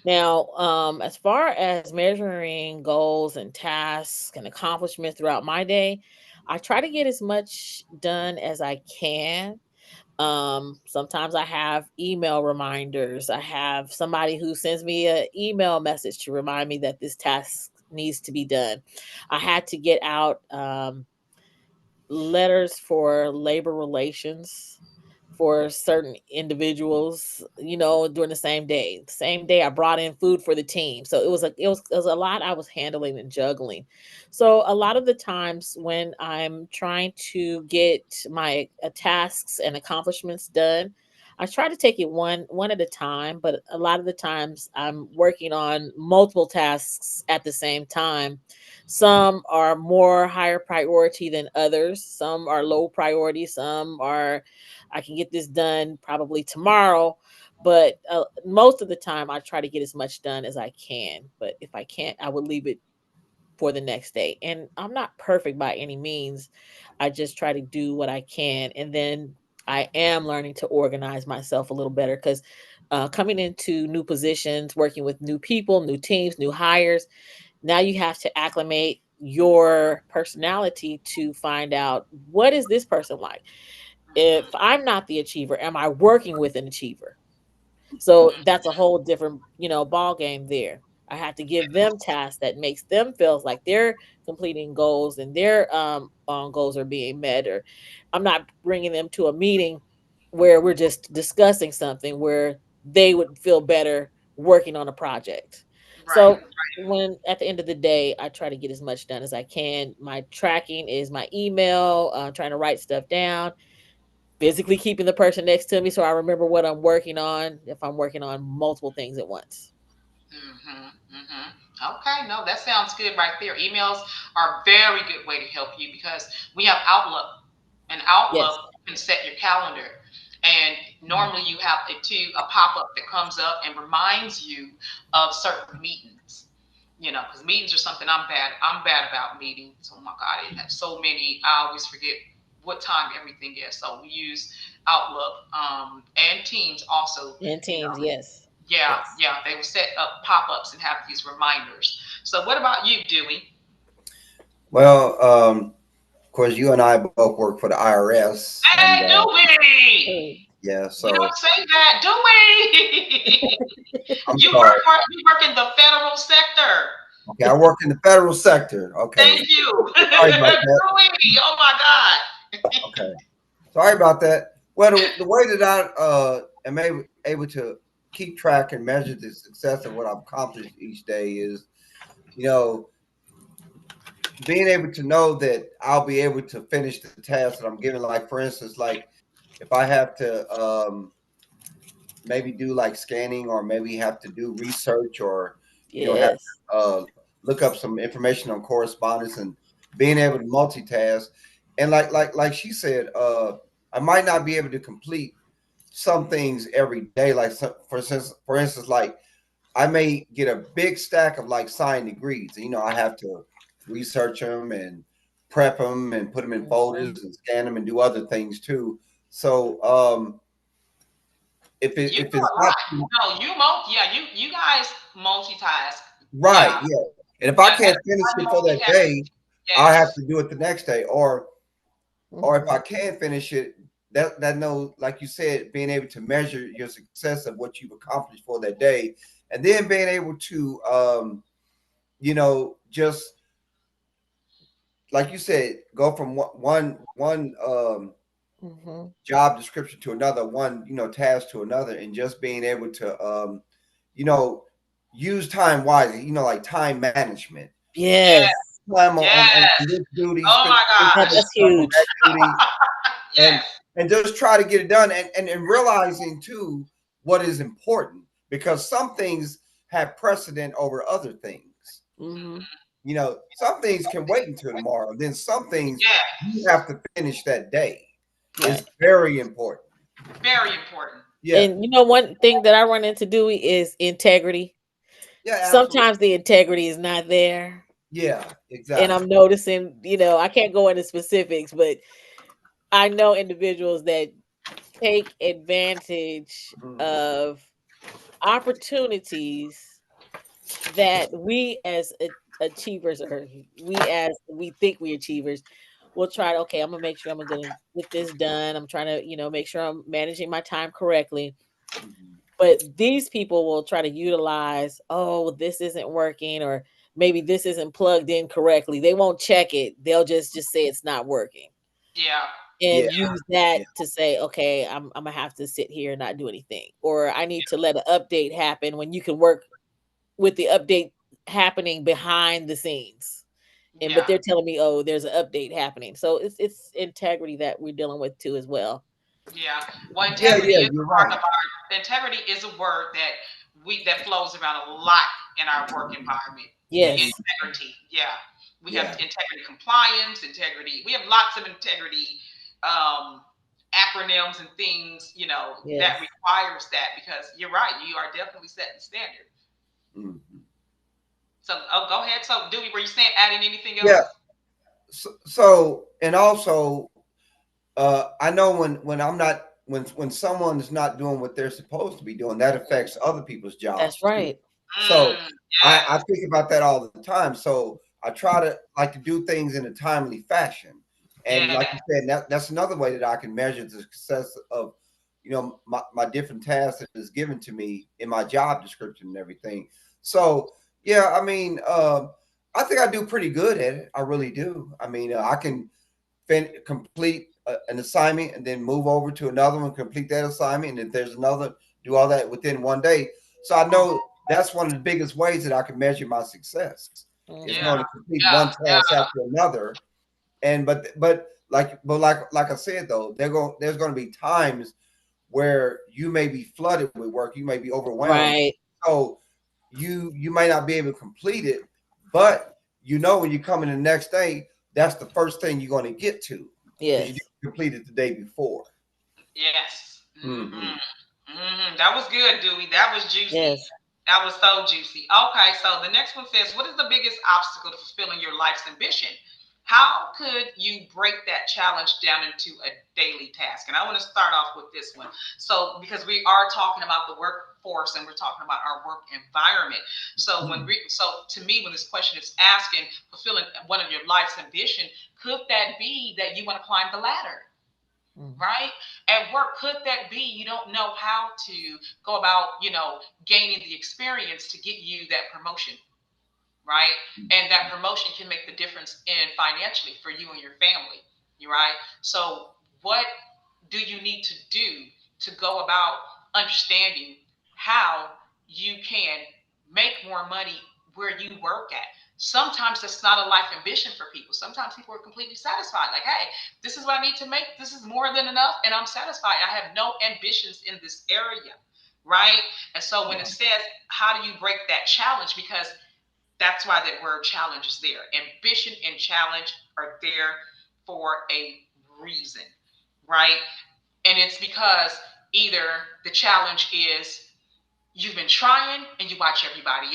Now, as far as measuring goals and tasks and accomplishments throughout my day, I try to get as much done as I can. Sometimes I have email reminders. I have somebody who sends me an email message to remind me that this task needs to be done. I had to get out letters for labor relations for certain individuals, during the same day. The same day I brought in food for the team. So it was a lot I was handling and juggling. So a lot of the times when I'm trying to get my tasks and accomplishments done, I try to take it one at a time, but a lot of the times I'm working on multiple tasks at the same time. Some are more higher priority than others. Some are low priority. Some are, I can get this done probably tomorrow. But most of the time, I try to get as much done as I can. But if I can't, I would leave it for the next day. And I'm not perfect by any means. I just try to do what I can. And then I am learning to organize myself a little better because coming into new positions, working with new people, new teams, new hires, now you have to acclimate your personality to find out what is this person like. If Mhm. I'm not the achiever, am I working with an achiever? So Mhm. that's a whole different, ball game there. I have to give them tasks that makes them feel like they're completing goals and their goals are being met. Or I'm not bringing them to a meeting where we're just discussing something where they would feel better working on a project. Right. So when at the end of the day, I try to get as much done as I can. My tracking is my email, trying to write stuff down, physically keeping the person next to me so I remember what I'm working on if I'm working on multiple things at once. Mm-hmm. Mm-hmm. Okay, no, that sounds good right there. Emails are a very good way to help you because we have Outlook, and Outlook Yes. can set your calendar. And normally you have a pop up that comes up and reminds you of certain meetings. Because meetings are something I'm bad about meetings. Oh my God, it has so many. I always forget what time everything is. So we use Outlook, and Teams also. And You teams, know, yes. yeah, Yes. yeah. They will set up pop-ups and have these reminders. So what about you, Dewey? Well, of course, you and I both work for the IRS, and Hey, Dewey! Mm. yeah. We So don't say that, do we? I'm You sorry. work in the federal sector. Okay, I work in the federal sector. Okay, Thank you. sorry about that. Dewey, oh my God. Okay, sorry about that. Well, the way that I am able to keep track and measure the success of what I've accomplished each day is, you know, being able to know that I'll be able to finish the task that I'm given. Like for instance, like if I have to maybe do like scanning or maybe have to do research or have Yes. to look up some information on correspondence and being able to multitask. And like she said, I might not be able to complete some things every day. Like for instance, like I may get a big stack of like signed degrees. I have to research them and prep them and put them in Mhm. folders and scan them and do other things too. So You if do it's a not lot. No, you guys multitask. right, Yeah, yeah. And if I yeah. can't finish it Everybody for that multitasks. day, I'll have Yes, to do it the next day. Or if I Mhm. can finish it, that no, like you said, being able to measure your success of what you've accomplished for that day, and then being able to just like you said, go from one Mhm. job description to another, one task to another, and just being able to you know use time wisely. Like time management. yes, Yes. Time on yes. this duty, Oh spend my That, gosh. this that's time on huge. that duty, and Yes, just try to get it done, and realizing too what is important, because some things have precedent over other things. Mhm. Some things can wait until tomorrow. Then some things you yes. have to finish that day. It's Right. very important. Very important. Yeah, And one thing that I run into, Dewey, is integrity. yeah, absolutely. Sometimes the integrity is not there. Yeah, And exactly. I'm noticing, I can't go into specifics, but I know individuals that take advantage Mhm. of opportunities that we as achievers, or we think we achievers, will try to, okay, I'm gonna make sure I'm gonna get this done. I'm trying to, make sure I'm managing my time correctly. Mhm. But these people will try to utilize, oh, this isn't working, or maybe this isn't plugged in correctly. They won't check it. They'll just say it's not working, Yeah, Yeah, and use that yeah. to say, okay, I'm gonna have to sit here and not do anything, or I need to let an update happen when you can work with the update happening behind the scenes. And but yeah. they're telling me, oh, there's an update happening. So it's integrity that we're dealing with too as well. Yeah. Well, Yeah, integrity yeah, is you're a part right. of our integrity is a word that flows around a lot in our work environment. Mhm. Yes. Integrity. Yeah. We have Yeah, integrity compliance, integrity. We have lots of integrity um acronyms and things, that Yes. requires that because you're right, you are definitely setting the standard. Mhm. So go ahead. So Dewey, were you saying adding anything Yeah. else? So and also, I know when I'm not when someone is not doing what they're supposed to be doing, that affects other people's That's jobs too. right. So I Yes. think about that all the time. So I try to like to do things in a timely fashion. And Yeah. like you said, that's another way that I can measure the success of my different tasks that is given to me in my job description and everything. So yeah, I mean, I think I do pretty good at it. I really do. I mean, I can complete an assignment and then move over to another one, complete that assignment, and if there's another, do all that within one day. So I know that's one of the biggest ways that I can measure my success is Mhm. Yeah. knowing to complete Yeah. one task Yeah. after another. And like I said though, there's going to be times where you may be flooded with work, you may be overwhelmed, Right. so you may not be able to complete it, but when you come in the next day, that's the first thing you're going to get to because you Yes. didn't complete it the day before. Yes. Hmm. That was good, Dewey. That was juicy. Yes. That was so juicy. Okay, so the next one says, what is the biggest obstacle to fulfilling your life's ambition? How could you break that challenge down into a daily task? And I want to start off with this one. So, because we are talking about the workforce and we're talking about our work environment. So, to me, when this question is asking, fulfilling one of your life's ambition, could that be that you want to climb the ladder? Right? At work, could that be you don't know how to go about, gaining the experience to get you that promotion, right? And that promotion can make the difference in financially for you and your family, you right? So what do you need to do to go about understanding how you can make more money where you work at? Sometimes that's not a life ambition for people. Sometimes people are completely satisfied. Like, hey, this is what I need to make. This is more than enough, and I'm satisfied. I have no ambitions in this area, right? And so when it says, how do you break that challenge? Because that's why that word challenge is there. Ambition and challenge are there for a reason, right? And it's because either the challenge is you've been trying and you watch everybody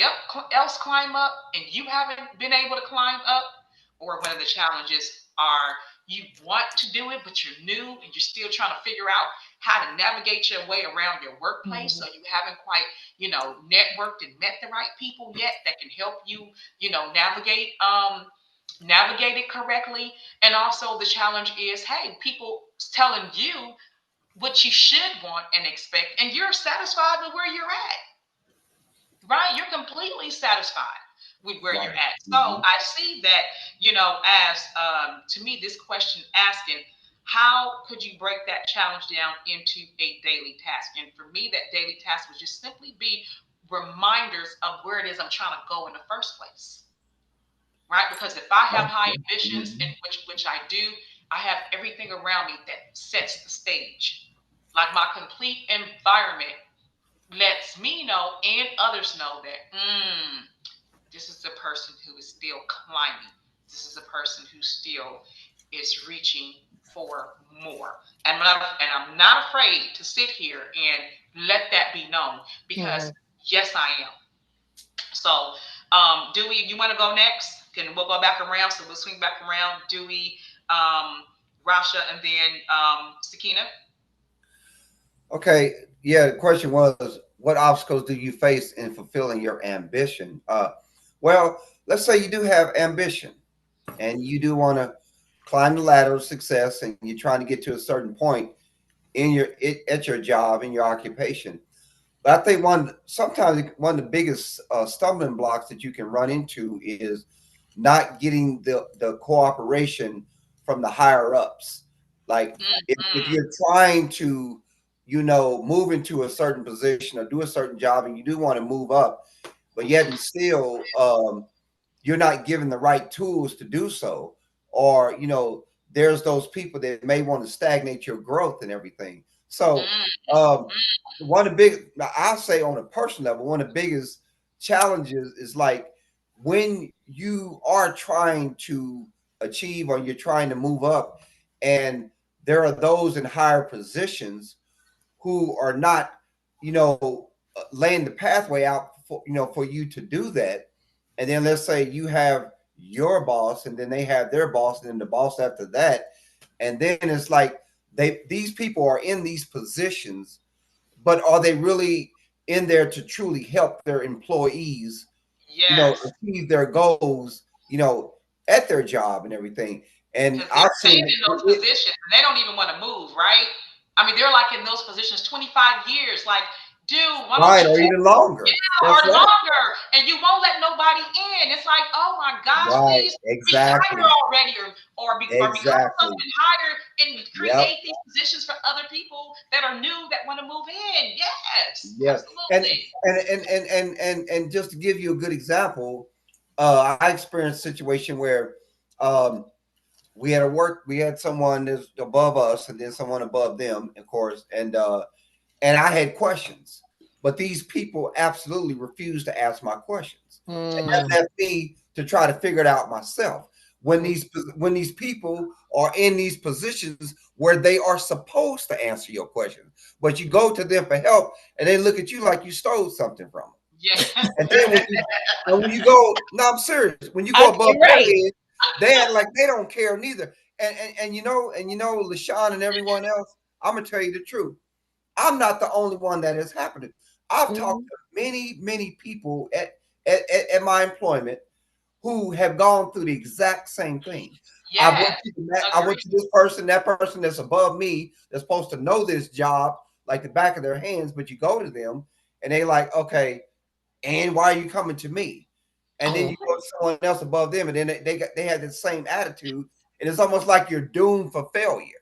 else climb up and you haven't been able to climb up, or one of the challenges are you want to do it but you're new and you're still trying to figure out how to navigate your way around your workplace. So you haven't quite networked and met the right people yet that can help you navigate it correctly. And also the challenge is, hey, people telling you what you should want and expect, and you're satisfied with where you're at, right? You're completely satisfied with where you're at. So I see that, as to me, this question asking, how could you break that challenge down into a daily task? And for me, that daily task would just simply be reminders of where it is I'm trying to go in the first place, right? Because if I have high ambitions, and which I do, I have everything around me that sets the stage. Like my complete environment lets me know and others know that this is the person who is still climbing. This is a person who still is reaching for more. And I'm not afraid to sit here and let that be known, because yes, I am. So, Dewey, you want to go next? We'll go back around. So we'll swing back around. Dewey, Rassha, and then Sakina. Okay. Yeah. The question was, what obstacles do you face in fulfilling your ambition? Well, let's say you do have ambition and you do want to climb the ladder of success and you're trying to get to a certain point at your job, in your occupation. But I think sometimes one of the biggest stumbling blocks that you can run into is not getting the cooperation from the higher ups. Like if you're trying to, move into a certain position or do a certain job and you do want to move up, but yet and still you're not given the right tools to do so, or there's those people that may want to stagnate your growth and everything. So one of the big, I'll say on a personal level, one of the biggest challenges is like when you are trying to achieve or you're trying to move up, and there are those in higher positions who are not, laying the pathway out for you to do that. And then let's say you have your boss, and then they have their boss, and then the boss after that, and then it's like these people are in these positions, but are they really in there to truly help their employees, Yes. achieve their goals, at their job and everything? And Because I've they're seen staying in those positions and they don't even want to move, right? I mean, they're like in those positions 25 years. Like, dude, why don't right, you or take, even longer. yeah, That's or right. longer? And you won't let nobody in. It's like, oh my gosh, Right. please retire Exactly. already, or become Exactly. something higher and Yep. create these positions for other people that are new that want to move in. Yes, Yes. And absolutely. and just to give you a good example, I experienced a situation where um, we had someone that's above us and then someone above them, of course, and I had questions, but these people absolutely refused to ask my questions. And that left me to try to figure it out myself. When these people are in these positions where they are supposed to answer your questions, but you go to them for help and they look at you like you stole something from them. Yeah. And then when you go, no, I'm serious. When you go above You're their right. head, they act like they don't care neither. And LaShawn and everyone else, I'm gonna tell you the truth. I'm not the only one that has happened. I've talked Mhm. to many people at my employment who have gone through the exact same thing. Yes. I went Agree. to this person, that person that's above me, that's supposed to know this job like the back of their hands, but you go to them and they like, okay, and why are you coming to me? And then Mm. you go to someone else above them, and then they have the same attitude, and it's almost like you're doomed for failure.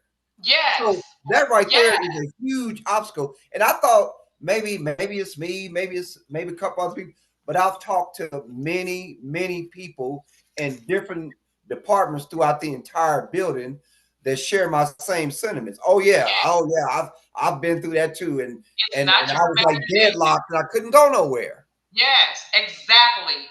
So Yes. that right there Yes. is a huge obstacle. And I thought maybe it's me, maybe a couple other people, but I've talked to many people in different departments throughout the entire building that share my same sentiments. Yes. Oh yeah, I've been through that too, and It's and not and your I was like imagination. deadlocked and I couldn't go nowhere. Yes, exactly. And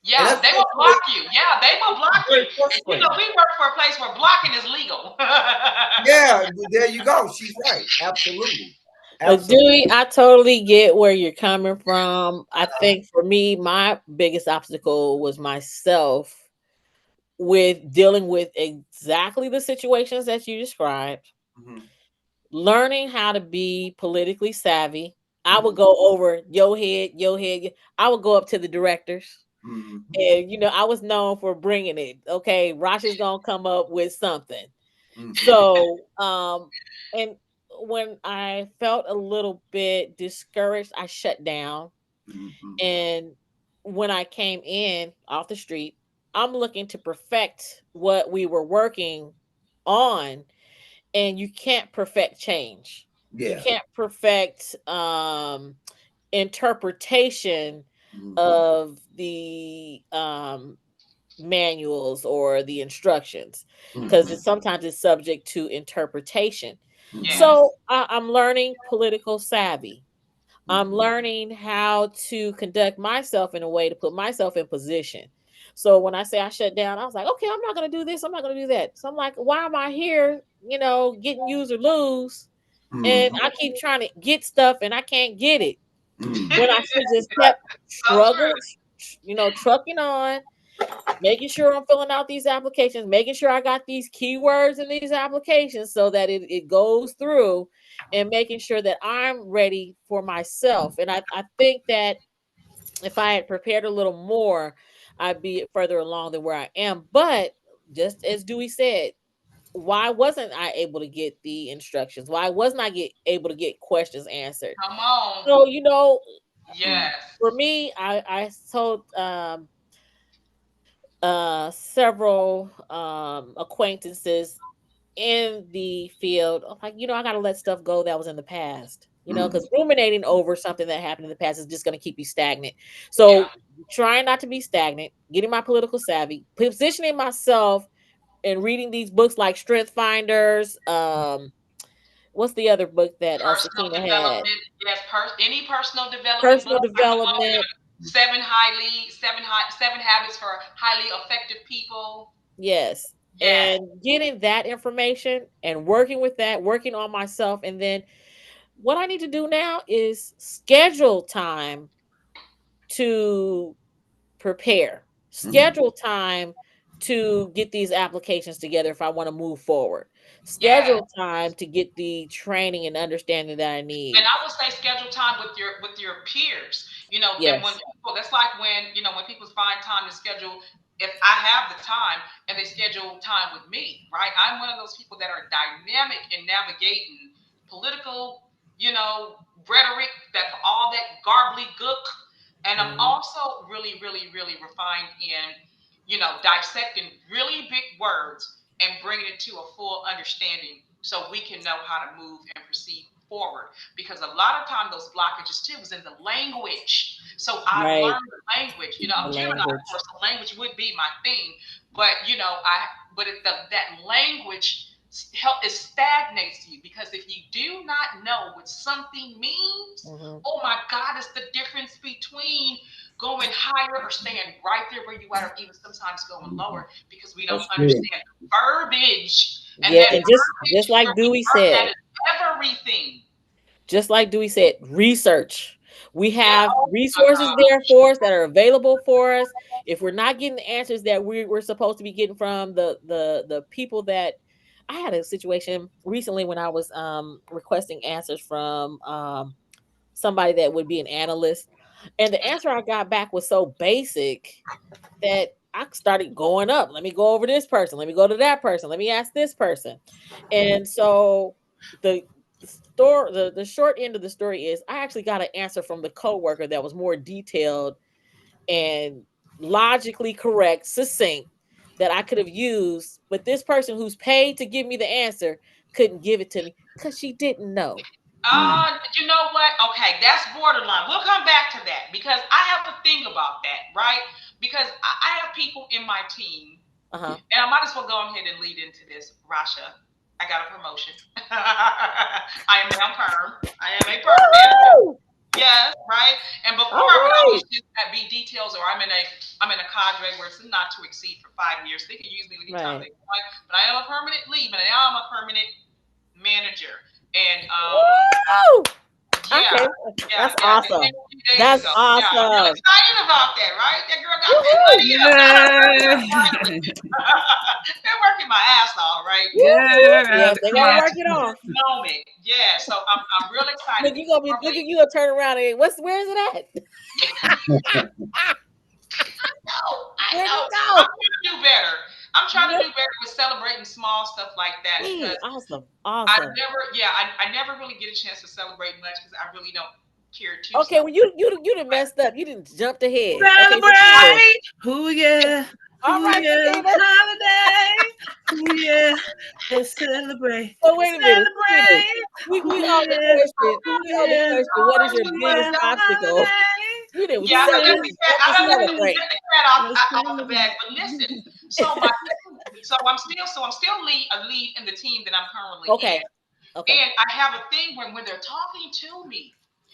Yeah, that's they will block you. Yeah, they will block you. very And you know, frustrating. we work for a place where blocking is legal. Yeah, there you go. She's right. Absolutely. But Absolutely. Dewey, I totally get where you're coming from. I think for me, my biggest obstacle was myself with dealing with exactly the situations that you described, Mhm, learning how to be politically savvy. I would mhm, go over your head. I would go up to the directors. mhm, And, I was known for bringing it. Okay, Rasha's going to come up with something. mhm, So, and when I felt a little bit discouraged, I shut down. mhm. And when I came in off the street, I'm looking to perfect what we were working on. And you can't perfect change. You Yeah. can't perfect interpretation Mhm, of the manuals or the instructions, because mhm, sometimes it's subject to interpretation. mhm. Yes. So I'm learning political savvy. I'm Mhm. learning how to conduct myself in a way to put myself in position. So when I say I shut down, I was like, okay, I'm not going to do this. I'm not going to do that. So I'm like, why am I here, getting use or lose? And Mhm. I keep trying to get stuff and I can't get it. Mhm. When I should just kept So true. trucking on, making sure I'm filling out these applications, making sure I got these keywords in these applications so that it goes through, and making sure that I'm ready for myself. And I think that if I had prepared a little more, I'd be further along than where I am. But just as Dewey said, why wasn't I able to get the instructions? Why wasn't I able to get questions answered? Come on. So, Mhm. Yes. for me, I told several acquaintances in the field. I'm like, I gotta let stuff go that was in the past. Mhm. Because ruminating over something that happened in the past is just gonna keep you stagnant. Yeah. So trying not to be stagnant, getting my political savvy, positioning myself and reading these books like Strength Finders. What's the other book that Personal Sakina had? development. Yes. Any personal development Personal book. I come up with development. seven habits for highly effective people. Yes. Yes. And getting that information and working with that, working on myself. And then what I need to do now is schedule time to prepare, Mhm. schedule time to get these applications together if I want to move forward, Yes. schedule time to get the training and understanding that I And need. I would say schedule time with your peers. And when Yes. people, that's like when people find time to schedule. If I have the time and they schedule time with me, right? I'm one of those people that are dynamic in navigating political, rhetoric, that all that garbly gook, and I'm Mhm. also really, really, really refined in, dissecting really big words and bringing it to a full understanding so we can know how to move and proceed forward, because a lot of time those blockages too was in the language. So I Right. learned the language. The I'm Gemini, of language. course, so language would be my thing. But that language help it stagnates you, because if you do not know what something means, Hmm. oh my God, it's the difference between going higher or staying right there where you are, or even sometimes going Mhm. lower, because we don't That's good. understand verbiage. And Yeah, that and just verbiage, like where we Dewey learn that said, is everything. just like Dewey said, research. We Yeah. have Oh my resources God. there for us that are available for us. If we're not getting the answers that we're supposed to be getting from the people that I had a situation recently when I was requesting answers from somebody that would be an analyst, and the answer I got back was so basic that I started going up. Let me go over this person. Let me go to that person. Let me ask this person. And so the story, the short end of the story is I actually got an answer from the coworker that was more detailed and logically correct, succinct, that I could have used. But this person who's paid to give me the answer couldn't give it to me because she didn't know. You know what? Okay, that's borderline. We'll come back to that because I have a thing about that, right? Because I have people in my team, Uh-huh. and I might as well go ahead and lead into this. Rassha, I got a promotion. I am now perm. I am a perm manager. Woo! Yes, right. And before All I would right. always just be details, or I'm in a cadre where it's not to exceed for 5 years. They can use me anytime Right. they want, but I am a permanent leave, and now I'm a permanent manager. And Woo! yeah, Okay. That's It awesome. came a few days That's ago. Yeah, I'm real awesome. excited about that, right? That girl got that Woohoo! money in her. Yeah. They're working my ass off, right? Woohoo! Yeah, Yeah, the they gotta client. work it off. Moment. Yeah, so I'm real excited Look, you because gonna be look normally at you gonna turn around and where is it at? I Where'd know. it I'm go? trying to do better. I'm trying to No. do better with celebrating small stuff like that Hey, because awesome. I Awesome. I never really get a chance to celebrate much because I really don't care to Okay, well celebrate. you done messed up. You didn't jumped ahead. Okay, Sakina. Celebrate. Ooh yeah. All Ooh right, yeah. Sakina. Holiday. Ooh yeah. Let's celebrate. So wait a minute. Wait a minute. Celebrate. We Ooh all the yeah. question. Ooh We all the yeah. question. What is your Ooh biggest yeah. obstacle? Holiday. You didn't Yeah, Ooh I you done yeah. didn't let jump to the Ooh celebrate. let the cat Let's off the bag. celebrate. But listen, so my I'm still a lead in the team that I'm currently in, Okay. Okay. and I have a thing when they're talking to me,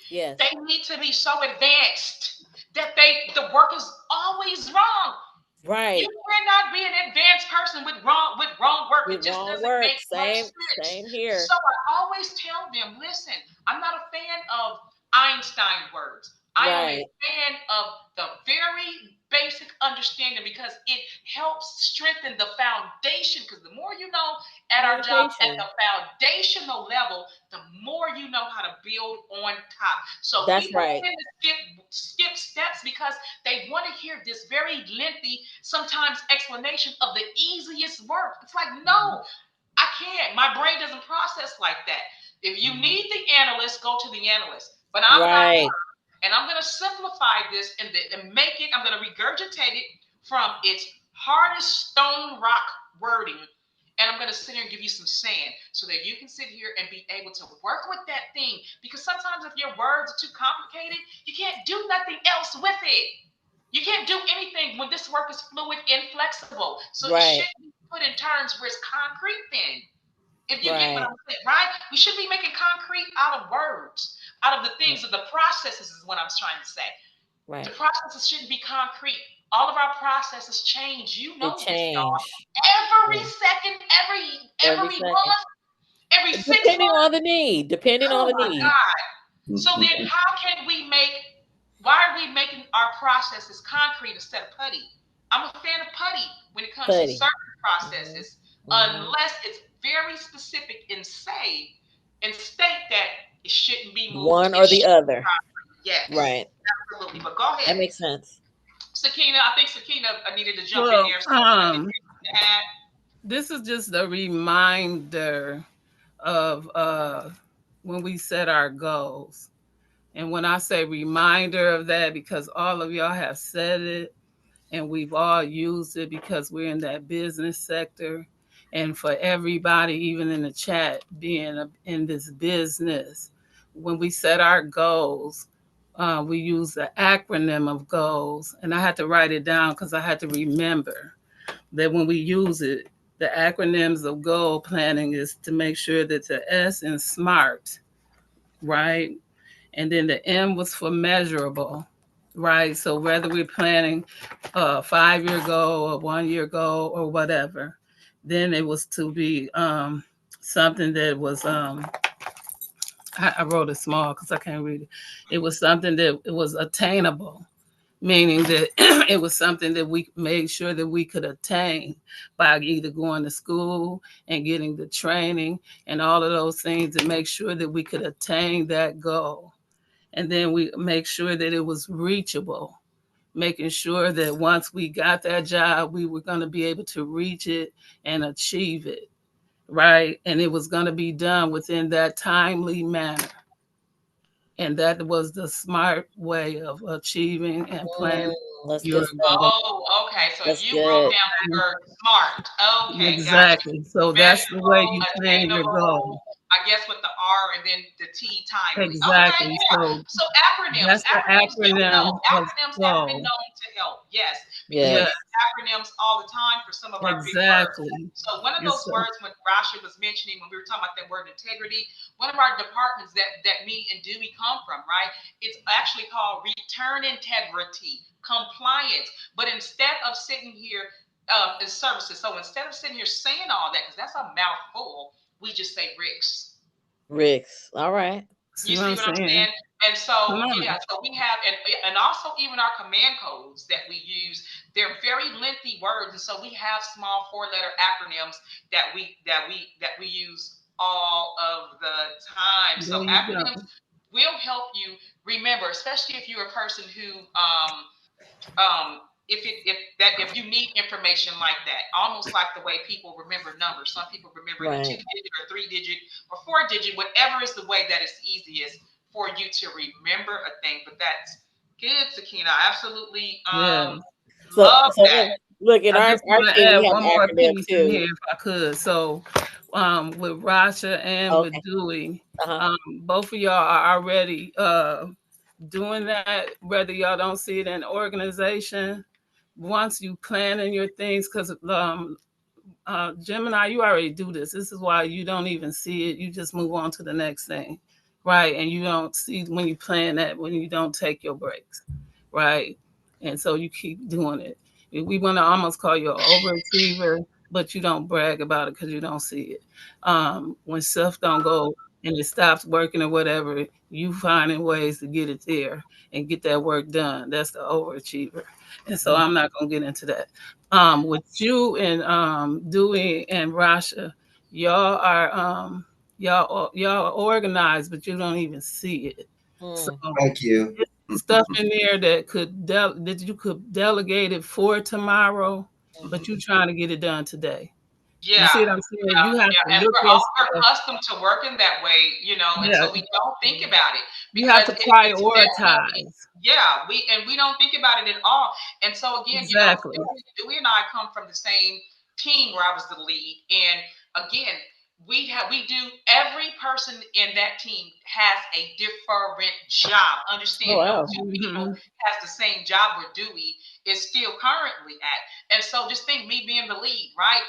Yes. they need to be so advanced that the work is always wrong. You Right. cannot be an advanced person with wrong work. It With just wrong doesn't work. make no sense. Same here. So I always tell them, listen, I'm not a fan of Einstein words. I am a Right. fan of the very basic understanding because it helps strengthen the foundation. Because the more you know at our job at Communication. the foundational level, the more you know how to build on top. So That's people right. tend to skip steps because they want to hear this very lengthy, sometimes explanation of the easiest work. It's like, Mhm. no, I can't. My brain doesn't process like that. If you Mhm. need the analyst, go to the analyst. But I'm not Right. her. And I'm going to simplify this and make it, I'm going to regurgitate it from its hardest stone rock wording. And I'm going to sit here and give you some sand so that you can sit here and be able to work with that thing. Because sometimes if your words are too complicated, you can't do nothing else with it. You can't do anything when this work is fluid and flexible. So it Right. should be put in terms where it's concrete then. If you get what Right. I'm saying, right? We should be making concrete out of words, out of the things, of the processes is what I'm trying to say. The Right. processes shouldn't be concrete. All of our processes change. You They know this, y'all. change. Every Yeah. second, Every every second. month, every six Depending on months. the need. Depending on Oh the my need. God. So then how can we why are we making our processes concrete instead of putty? I'm a fan of putty when it comes to Putty. certain Hmm. processes, Hmm. unless it's very specific and state that it shouldn't be moved. One It or the should be other. concrete. Yes, Right. absolutely. But go That ahead. makes sense. Sakina, I think Sakina needed to jump in Well, there. So anything to add? this is just a reminder of when we set our goals. And when I say reminder of that, because all of y'all have said it and we've all used it because we're in that business sector. And for everybody, even in the chat, being in this business, when we set our goals, we use the acronym of goals. And I had to write it down because I had to remember that when we use it, the acronyms of goal planning is to make sure that the S in SMART, right? And then the M was for measurable, right? So whether we're planning a 5 year goal, a 1 year goal, or whatever, then it was to be something that was I wrote it small because I can't read it. It was something that it was attainable, meaning that it was something that we made sure that we could attain by either going to school and getting the training and all of those things to make sure that we could attain that goal. And then we make sure that it was reachable, making sure that once we got that job, we were going to be able to reach it and achieve it, right? And it was going to be done within that timely manner. And that was the smart way of achieving and planning Mm, that's your good stuff. goal. Oh, okay. So That's you wrote good. down the word smart. Okay, got you. Exactly. So that's the way Measurable, you plan your goal. attainable, I guess with the R and then the T, timely. Okay, Exactly. yeah. So So acronyms, that's the acronyms do help. acronym of Acronyms have been goal. known to help, yes, because we Yes, Yes. use acronyms all the time for some of our big words. exactly. So one of And those so, words when Rasha was mentioning when we were talking about that word integrity, one of our departments that me and Dewey come from, right? It's actually called return integrity, compliance. But instead of sitting here in services, so instead of sitting here saying all that, because that's a mouthful, we just say Ricks. Ricks. All right. You see what see I'm what I'm saying? saying? And Come so, yeah, on. so we have, and also even our command codes that we use, they're very lengthy words, and so we have small four-letter acronyms that we use all of the time. There So you acronyms go. will help you remember, especially if you're a person who if you need information like that, almost like the way people remember numbers. Some people remember in a Right. 2-digit or 3-digit or 4-digit, whatever is the way that is easiest for you to remember a thing. But that's good, Sakina. I absolutely Yeah. love So that. look in I our just want to team add we have one more an acronym piece in too. here if I could. So, with Rassha and with Okay. Dewey, Uh-huh. both of y'all are already doing that, whether y'all don't see it in the organization. Once you plan in your things, because Gemini, you already do this. This is why you don't even see it. You just move on to the next thing, right? And you don't see when you plan that, when you don't take your breaks, right? And so you keep doing it. We want to almost call you an overachiever, but you don't brag about it because you don't see it. When stuff don't go and it stops working or whatever, you finding ways to get it there and get that work done. That's the overachiever. And so I'm not gonna get into that. With you and Dewey and Rasha, y'all are y'all organized, but you don't even see it. So Mm. Thank you. stuff in there that that you could delegate it for tomorrow, but Mhm. you trying to get it done today. Yeah, You see what I'm saying? You have to yeah, and look we're at all we're stuff. accustomed to working that way, and Yeah, so we don't think about it you have because to it's that heavy. prioritize. Yeah, we don't think about it at all. And so again, Exactly. Dewey and I come from the same team where I was the lead, and again, we do every person in that team has a different job. Oh Understand? No wow. two people Hmm. has the same job where Dewey is still currently at. And so just think me being the lead, right?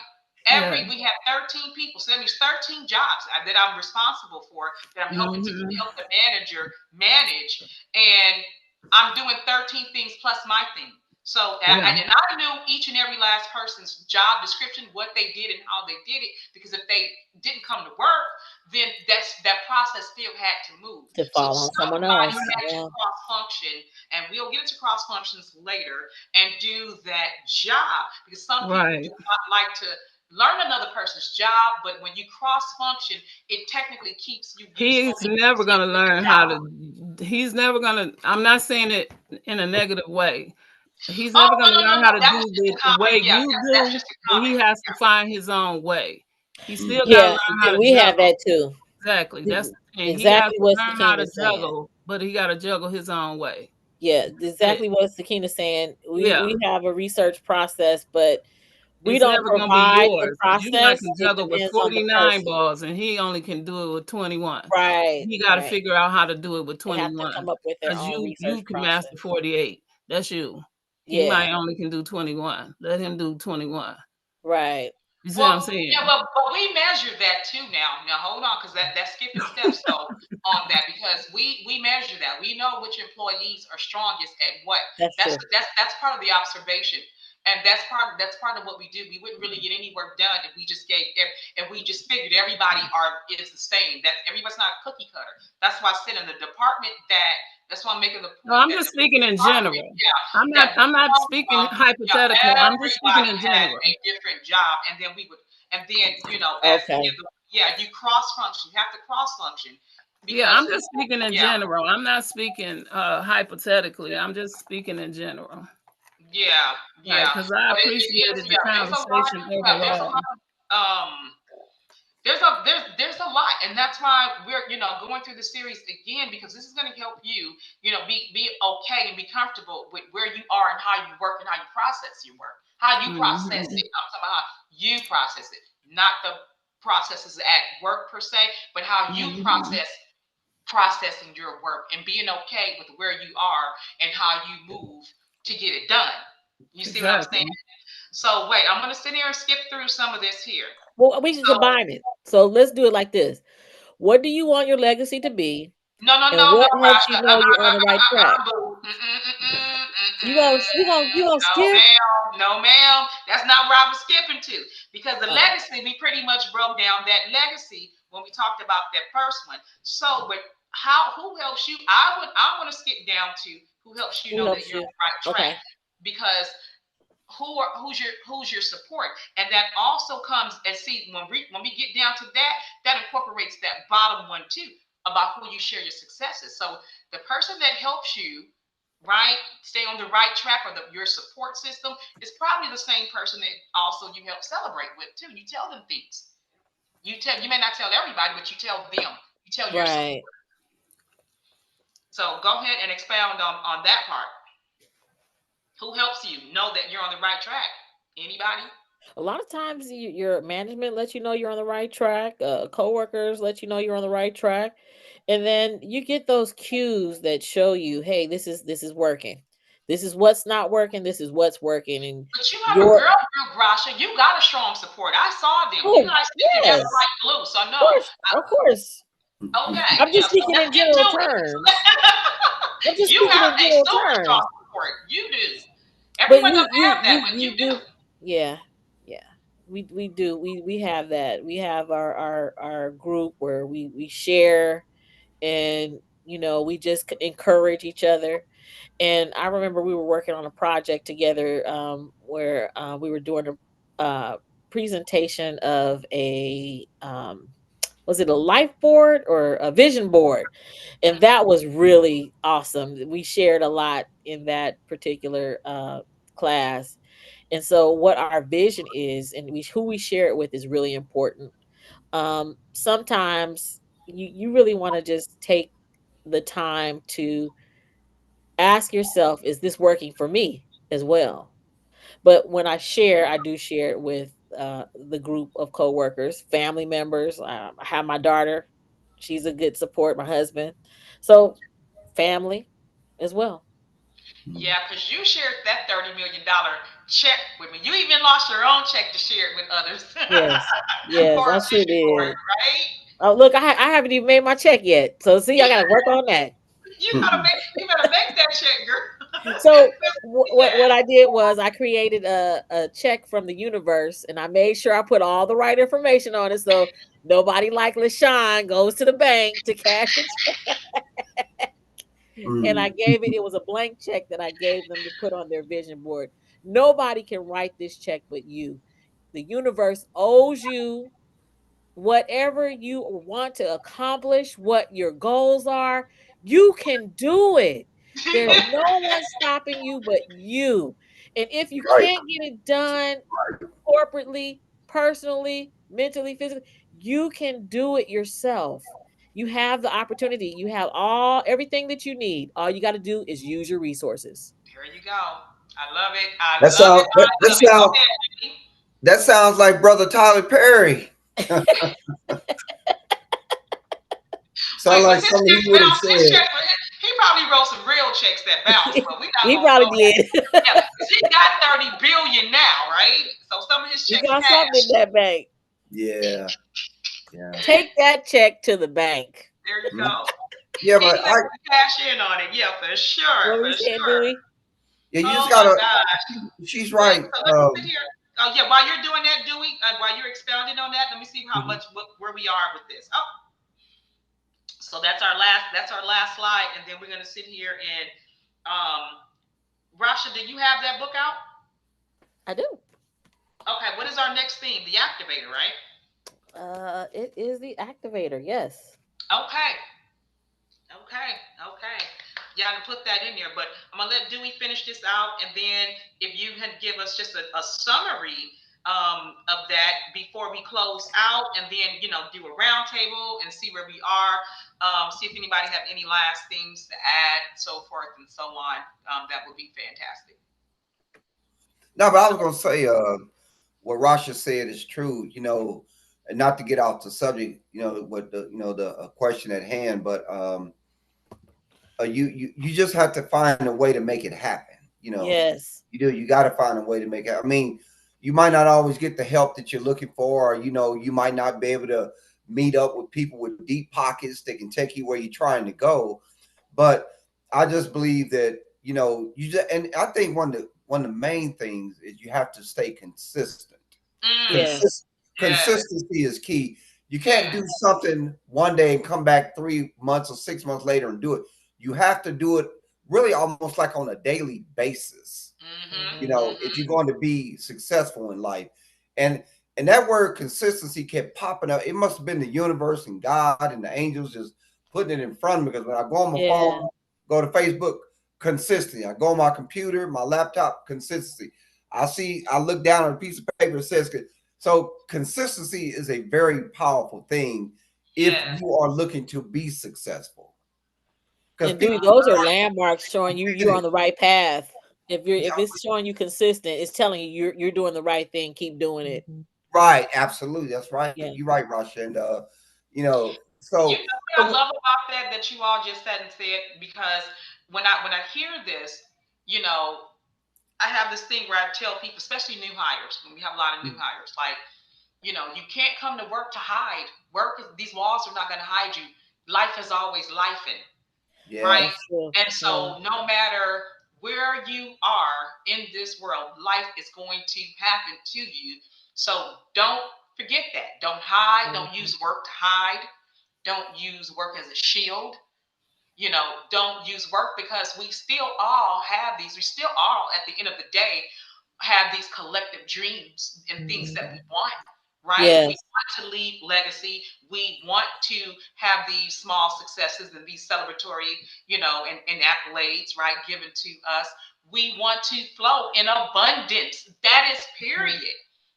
Yeah. We have 13 people, so that means 13 jobs that I'm responsible for, that I'm helping to Hmm. help the manager manage, and I'm doing 13 things plus my thing. So Yeah. and I knew each and every last person's job description, what they did and how they did it, because if they didn't come to work, then that process still had to move. To So fall on someone somebody else. had to Yeah. cross function, and we'll get into cross functions later and do that job, because some people do Right. not like to learn another person's job, but when you cross function, it technically keeps you useful. He's It never keeps you gonna doing your learn how job. to. He's never gonna. I'm not saying it in a negative way. He's Oh never no gonna no no learn no! how to That was do just a the way comment. Yeah, you that's do, just a but he comment. has to find his own way. He still gotta Yeah, learn how to we have juggle. that too. Exactly. That's the thing. He has Exactly to what learn how to Sakina's saying. juggle, but he gotta juggle his own way. Yeah, That's it. exactly what Sakina's saying. Yeah. We have a research process, but we It's don't never gonna be provide the yours because you might process. can It juggle with depends on the 49 person. balls and he only can do it with 21. Right, He got to right. figure out how to do it with They have to 21 come up with their because own you research can master process. 48. That's you. He Yeah, might only can do 21. Let him do 21. right. You see what I'm Well, yeah, saying? but we measure that too now. Now hold on, because that's skipping steps though on that, because we measure that. We know which employees are strongest at what. That's true. That's part of the observation. And that's part of what we do. We wouldn't really get any work done if we just figured everybody is the same. That everybody's not cookie cutter. That's why I said in the department that's why I'm making the No, point I'm that just the speaking in department, general. yeah, I'm that not we I'm not come speaking from, hypothetical. I'm just speaking everybody in has general. a different job, and then as Okay. you cross function. You have to cross function Yeah, because I'm just speaking in yeah, general. I'm not speaking hypothetically. I'm just speaking in general. yeah, Right, yeah. because I But it is, appreciated the yeah. conversation There's a overall. lot of there's a lot, and that's why we're going through the series again, because this is going to help you be okay and be comfortable with where you are and how you work and how you process your work, how you process Hmm. it. I'm talking about how you process it, not the processes at work per se, but how you Hmm. processing your work and being okay with where you are and how you move to get it done. You see what I'm saying? Exactly. So wait, I'm going to sit here and skip through some of this here. Well, we can So combine it. So let's do it like this. What do you want your legacy to be? no, no, And no, no, what helps you Rassha. know you're on the right track? Boo. You gonna No, skip? ma'am. No, ma'am. That's not where I was skipping to. Because the Oh, legacy, we pretty much broke down that legacy when we talked about that first one. So, but who helps you? I want to skip down to who helps you who know that helps you're on you? the right track. Okay. Because who's your support, and that also comes and see when we get down to that incorporates that bottom one too, about who you share your successes. So the person that helps you right stay on the right track, or your support system, is probably the same person that also you help celebrate with too. You tell them things. You may not tell everybody, but you tell them. You tell your support. Right. So go ahead and expound on that part. Who helps you know that you're on the right track? Anybody? A lot of times your management lets you know you're on the right track. Coworkers let you know you're on the right track. And then you get those cues that show you, hey, this is working. This is what's not working. This is what's working. And But you have a you're girl group, Rassha. You got a strong support. I saw them. You oh guys stick together yes, like glue. So of no. course, of course. Okay. I'm Yeah. just So speaking let's in get to general it. terms. I'm just You speaking have in a general super strong terms. support. You do. But Everyone doesn't have that, but you you do. do, yeah, yeah. We do. We have that. We have our group where we share, and we just encourage each other. And I remember we were working on a project together, where we were doing a presentation of a was it a life board or a vision board, and that was really awesome. We shared a lot in that particular class. And so what our vision is, and who we share it with, is really important. Sometimes you really want to just take the time to ask yourself, is this working for me as well? But when I do share it with the group of coworkers, family members. I have my daughter; she's a good support. My husband, so family as well. Yeah, because you shared that $30 million check with me. You even lost your own check to share it with others Yes, yes, for I a sure vision board, did. right? Oh, look, I haven't even made my check yet. So see, I got to work on that. You better make that check, girl. So Yeah. what I did was I created a check from the universe, and I made sure I put all the right information on it, so nobody like LaShawn goes to the bank to cash the check. And I gave it was a blank check that I gave them to put on their vision board. Nobody can write this check but you. The universe owes you whatever you want to accomplish, what your goals are. You can do it. There's no one stopping you but you. And if you Right. can't get it done corporately, personally, mentally, physically, you can do it yourself. You have the opportunity. You have everything that you need. All you got to do is use your resources. There you go. I love it. I That love it. sounds that, I that love it. Go sounds ahead, Judy. that sounds like Brother Tyler Perry. Sound Wait, like was his something he check would have bounce? His said. check, he probably wrote some real checks that bounce, but we're not He gonna go probably there. did. Yeah, because he got 30 billion now, right? So some of his He checks got something in cash. that bank. Yeah, yeah. Take that check to the bank. There you Mhm. go. Yeah, He's but able to cash in on it. Yeah, for sure, What were for you saying, sure. Dewey? Yeah, you just Oh my gotta. gosh. She's Wait, right. so let me sit here. Oh yeah, while you're doing that, Dewey, while you're expounding on that, let me see how Mhm. much where we are with this. Oh, so that's our last slide, and then we're gonna sit here and Rasha, do you have that book out? I do. Okay, what is our next theme? The activator, right? It is the activator. Yes. Okay. Okay, okay. Yeah, I can put that in there, but I'm gonna let Dewey finish this out, and then if you can give us just a summary of that before we close out, and then do a roundtable and see where we are. See if anybody have any last things to add, so forth and so on. That would be fantastic. No, but I was gonna say, what Rasha said is true. And not to get off the subject, what the question at hand, but you just have to find a way to make it happen. Yes. You got to find a way to make it. I mean, you might not always get the help that you're looking for, or you might not be able to meet up with people with deep pockets that can take you where you're trying to go. But I just believe that you just, and I think one of the main things is you have to stay consistent. Yes. Yeah, Consistency is key. You can't yeah. do something one day and come back 3 months or 6 months later and do it. You have to do it really almost like on a daily basis. Mm-hmm, If mm-hmm. you're going to be successful in life, and that word consistency kept popping up. It must have been the universe and God and the angels just putting it in front of me, because when I go on my Yeah. phone, go to Facebook, consistency. I go on my computer, my laptop, consistency. I look down on a piece of paper that says so. Consistency is a very powerful thing if Yeah. you are looking to be successful, because And Dewey, people those are Uh-huh. landmarks showing you're on the right path. If it's showing you consistent, it's telling you you're doing the right thing. Keep doing it. right, absolutely, that's right. Yeah. You're right, Russia, and You so, know what I love about that you all just said and said, because when I hear this, you know, I have this thing where I tell people, especially new hires, when we have a lot of new hires, like, you can't come to work to hide. These walls are not going to hide you. Life is always lifing, yeah, right? That's true. And Yeah. so no matter where you are in this world, life is going to happen to you. So don't forget that. Don't hide. Don't Mhm. use work to hide. Don't use work as a shield. Don't use work, because we still all have these. We still all, at the end of the day, have these collective dreams and things that we want, right? We Yes. want to leave legacy. We want to have these small successes and these celebratory, and accolades, right, given to us. We want to flow in abundance. That is period.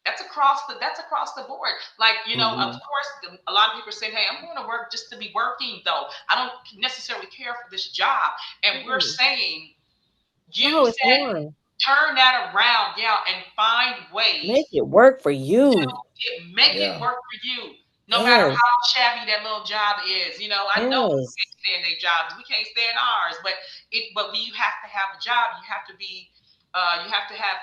That's across the board. Like, of hmm course, a lot of people are saying, hey, I'm going to work just to be working, though. I don't necessarily care for this job. And we're Mhm. saying, No, use it's that, more. turn that around, yeah, and find ways Make it work for to you. make it yeah, work for you, no matter Yes. how shabby that little job is. I know people Yes. can't stand their jobs. We can't stand ours, but you have to have a job. You have to have,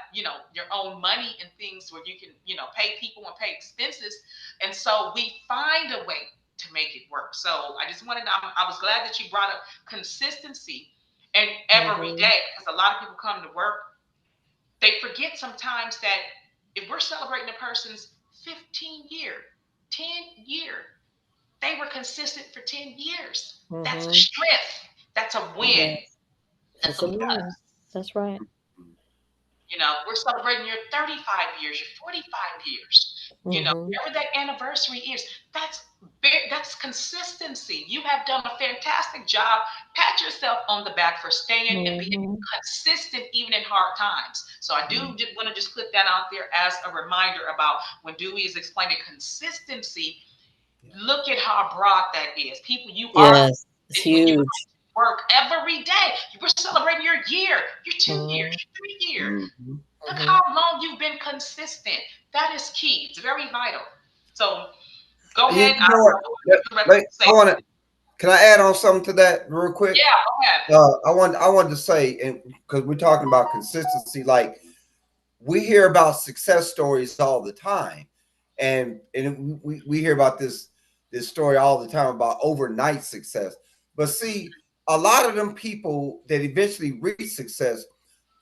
your own money and things where you can, pay people and pay expenses. And so we find a way to make it work. So I was glad that you brought up consistency and every Mhm. day, because a lot of people come to work, they forget sometimes that if we're celebrating a person's 15-year, 10-year, they were consistent for 10 years. That's a Mhm. strength. That's a win. Yes. That's It's a a plus. win. That's right. We're celebrating your 35 years, your 45 years. Mhm. Whatever that anniversary is, that's consistency. You have done a fantastic job. Pat yourself on the back for staying and being Mhm. consistent even in hard times. So I do want to just put that out there as a reminder about when Dewey is explaining consistency. Look at how broad that is. People, you are, Yes. It's when you huge. work every day, you were celebrating your year, your 2 years, Mhm. your 3 years. hmm Look Mhm. how long you've been consistent. That is key. It's very vital. So go you ahead. I know what? don't know what the rest of you I say. want to. Can I add on something to that real quick? Yeah, go ahead. I wanted to say, and because we're talking about consistency, like we hear about success stories all the time, and we hear about this story all the time about overnight success. But see, a lot of them people that eventually reach success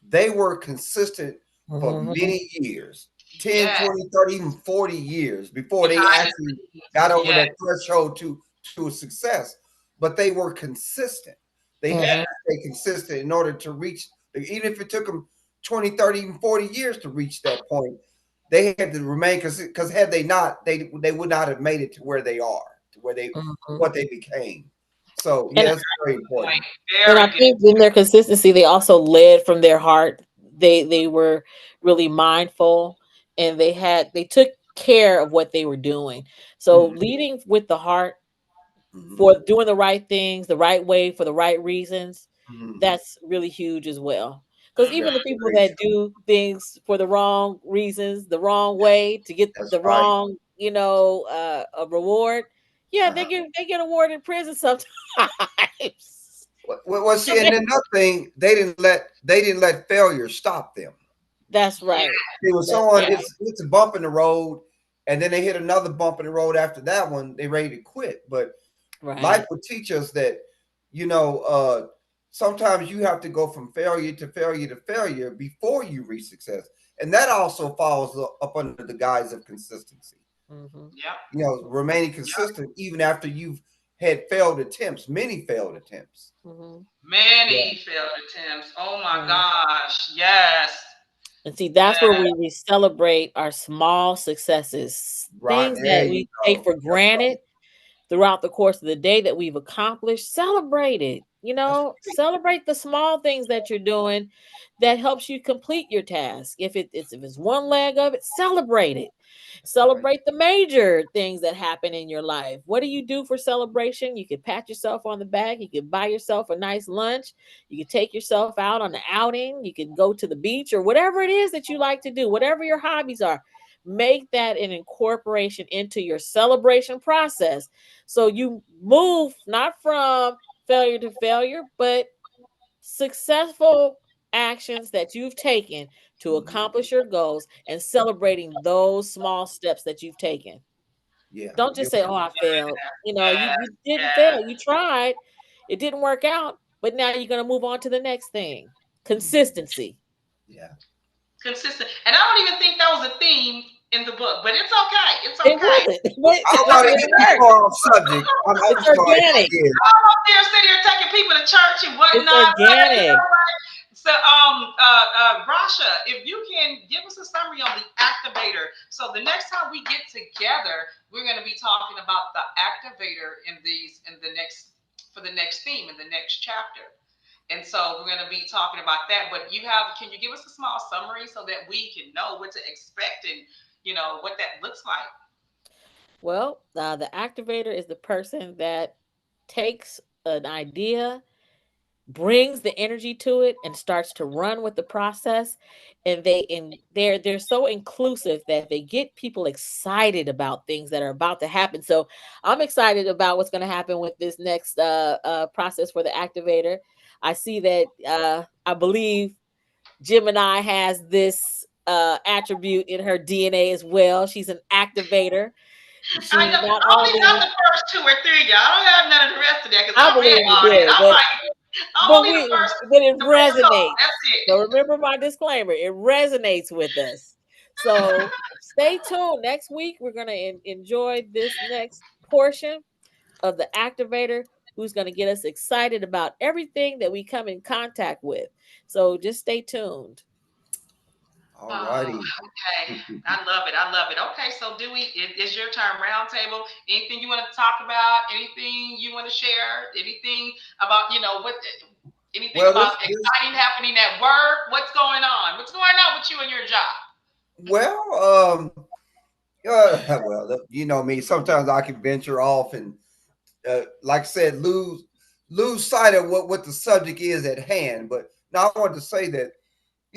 they were consistent for Mhm. many years, 10, Yes. 20, 30, even 40 years before they Behind actually the scenes. got over Yes. that threshold to success. But they were consistent. They had Yes. Mhm. to stay consistent in order to reach, even if it took them 20, 30, even 40 years to reach that point, they had to remain consistent, because had they not, they would not have made it to where they are, to where they Mhm. what they became. So And yeah, it's very Point. important. and I Very good. think in their consistency, they also led from their heart. They were really mindful, and they took care of what they were doing. So Mhm, leading with the heart mhm, for doing the right things the right way for the right reasons, mhm. that's really huge as well. Because Mhm. even the That's people very that true. do things for the wrong reasons, the wrong way to get That's the right. wrong, a reward, yeah, Uh-huh. they get awarded in prison sometimes. Well, So see, and another thing, they didn't let failure stop them. that's Yeah. right. See, when That's someone right. hits a bump in the road, and then they hit another bump in the road after that one, they ready to quit. But life Right. will teach us that, you know, sometimes you have to go from failure to failure to failure before you reach success, and that also falls up under the guise of consistency. Hmm. Yep. You know, remaining Yep. consistent even after you've had failed attempts, many failed attempts. Hmm. Yeah. Many failed attempts. Oh my Right. gosh. Yes. And see, that's where Yes. we celebrate our small successes, Right things there, that you we take go. for That's granted throughout the course of the day that we've accomplished. Celebrate it. that's Celebrate the small things that you're doing that helps you complete your task. If it's one leg of it, celebrate it. right. Celebrate the major things that happen in your life. What do you do for celebration? You could pat yourself on the back. You could buy yourself a nice lunch. You could take yourself out on an outing. You could go to the beach or whatever it is that you like to do, whatever your hobbies are. Make that an incorporation into your celebration process. So you move not from failure to failure, but successful actions that you've taken to Mhm. accomplish your goals and celebrating those small steps that you've taken. Yeah. Don't just You're say, "Oh, right. I failed." Yes. You didn't fail. Yes. You tried. It didn't work out, but now you're going to move on to the next thing. Mhm. Consistency. Yeah. Consistent. And I don't even think that was a theme in the book, but it's okay. It's It okay. wasn't, but I don't want listen, to it get too worked. far off subject. I'm It's sorry if I organic. did. I'm up there sitting here taking people to church and It's whatnot. But you organic. know what? So, Rasha, if you can give us a summary on the activator. So the next time we get together, we're going to be talking about the activator in the next for the next theme in the next chapter. And so we're going to be talking about that. But can you give us a small summary so that we can know what to expect and what that looks like? Well, the activator is the person that takes an idea, brings the energy to it, and starts to run with the process. And they're so inclusive that they get people excited about things that are about to happen. So I'm excited about what's going to happen with this next process for the activator. I see that I believe Gemini has this attribute in her DNA as well. She's an activator. I She know not only got only, the first two or three, y'all. I don't have none of the rest of that because I I read believe you all that. do, I'm like, only the first, but it the first couple. resonates. That's it. So remember my disclaimer, it resonates with us. So stay tuned. Next week we're going to enjoy this next portion of the activator, who's going to get us excited about everything that we come in contact with. So just stay tuned. All Oh, righty. okay. I love it. I love it. Okay, so it's your turn, roundtable. Anything you want to talk about? Anything you want to share? Anything about, anything Well, about this exciting happening at work? What's going on? What's going on with you and your job? well, well, you know me. Sometimes I can venture off and, like I said, lose sight of what the subject is at hand. But now I want to say that,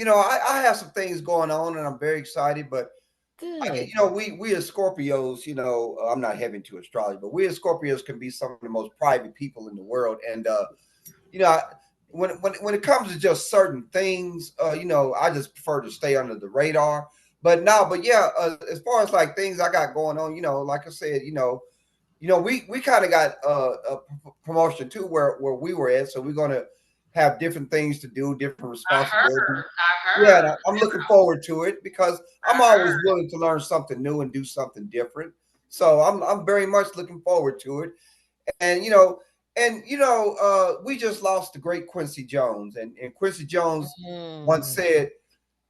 I have some things going on, and I'm very excited. But Good. we as Scorpios, I'm not heavy to astrology, but we as Scorpios can be some of the most private people in the world. And you know, I, when it comes to just certain things, I just prefer to stay under the radar. But no, but yeah, as far as like things I got going on, like I said, we kind of got a promotion too where we were at, so we're gonna have different things to do, different I responsibilities. heard. I Yeah, and heard. I'm looking forward to it because I'm I always heard. willing to learn something new and do something different. So I'm very much looking forward to it. And we just lost the great Quincy Jones, and Quincy Jones once Mm, said,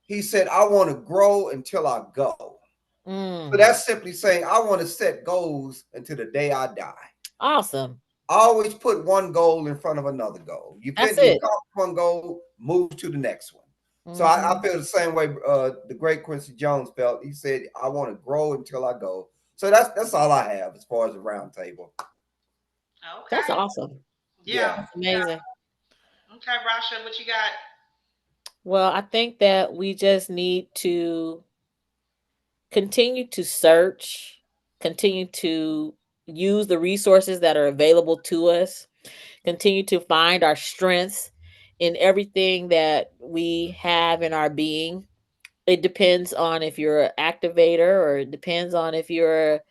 he said, "I want to grow until I go." So mm. that's simply saying I want to set goals until the day I die. Awesome. I always put one goal in front of another goal. That's You it. accomplish one goal, move to the next one. So I Hmm. feel the same way the great Quincy Jones felt. He said, "I want to grow until I go." So that's all I have as far as the round table. That's Okay. awesome. Yeah. Yeah. That's amazing. Okay, Rasha, what you got? Well, I think that we just need to continue to search, continue to use the resources that are available to us, continue to find our strengths in everything that we have in our being. It depends on if you're an activator, or it depends on if you're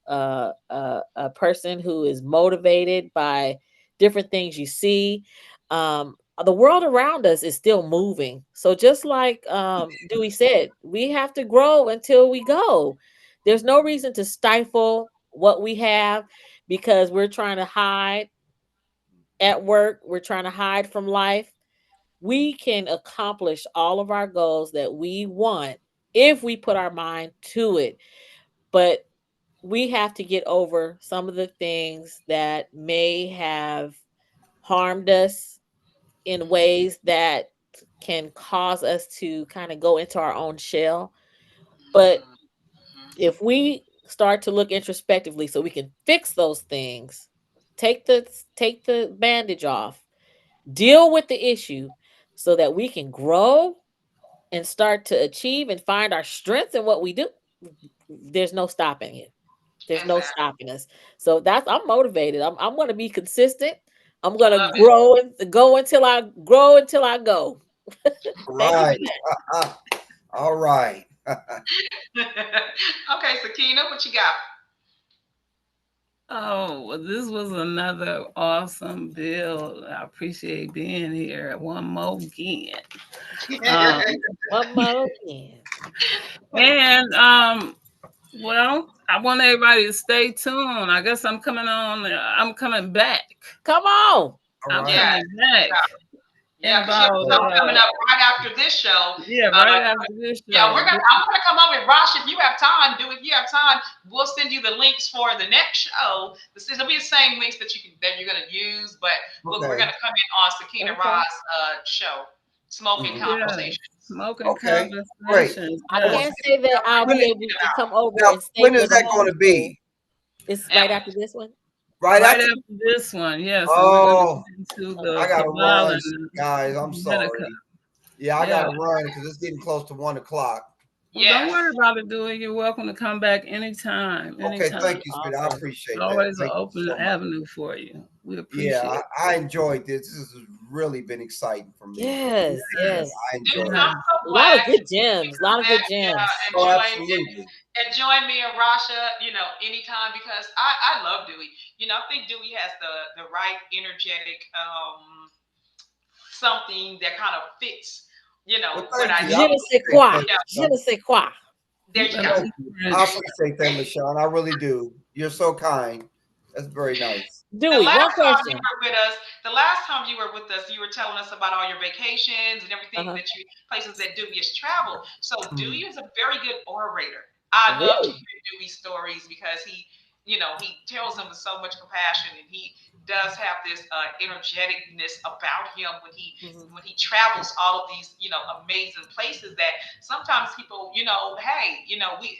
a person who is motivated by different things you see. The world around us is still moving. So just like Dewey said, we have to grow until we go. There's no reason to stifle what we have because we're trying to hide at work, we're trying to hide from life. We can accomplish all of our goals that we want if we put our mind to it. But we have to get over some of the things that may have harmed us in ways that can cause us to kind of go into our own shell. But Mhm. if we start to look introspectively so we can fix those things, take the bandage off, deal with the issue so that we can grow and start to achieve and find our strength in what we do, there's no stopping it. There's no Exactly. stopping us. So that's I'm motivated. I'm going to be consistent. I'm I going to love it. grow and grow until I go. All Thank you right. for that. All right. Okay, Sakina, what you got? Oh, well, this was another awesome bill. I appreciate being here one more again. Um, One more again. and well, I want everybody to stay tuned. I guess I'm coming on. I'm coming back. Come on. All I'm right. Yeah, coming back in yeah, because you have about something coming up right after this show. yeah, Uh, right after this yeah, show. I'm gonna come up with Rosh if you have time. If you have time, we'll send you the links for the next show. It'll be the same links that you're gonna use, but we're Okay. gonna come in on Sakina Okay. Ra's show, Smoking Mhm. Yes, Conversations. smoking Okay. Great. conversations. I Well, Yes. can't say that I'll when be it, able to come over now and stay when for is the that going whole to show. be? It's And right after this one. Right Right after. after this one, yes, and we're going to Oh, get into I the gotta cabal run, and the guys. I'm Medica. sorry. Yeah, I Yeah. gotta run because it's getting close to 1 o'clock. Well, don't yes, worry about it, Dewey. You're welcome to come back anytime. Okay, Anytime. thank you, sweetie. I Awesome. appreciate that. Always an Thank you open so much. avenue for you. We Yeah, appreciate I enjoyed this. This has really been exciting for me. it. Yes, Yeah, yes. I dude, enjoyed I'm it. Yeah. so A lot of glad good you gems. A come lot of good back. gems. Oh, absolutely. And join me and Rasha, anytime because I love Dewey. I think Dewey has the right energetic something that kind of fits, Well, what thank I you. I Je do. ne sais appreciate quoi. that, Je Michelle. ne sais quoi. There You you better go. Thank be you. I French. appreciate that, Michelle. I really do. You're so kind. That's very nice. The Dewey, one last time you question. were with us, you were telling us about all your vacations and everything Uh-huh. places that Dewey has traveled. So Mm. Dewey is a very good orator. I love to Really? hear Dewey's stories because he tells them with so much compassion, and he does have this energeticness about him Mhm. when he travels all of these amazing places that sometimes people hey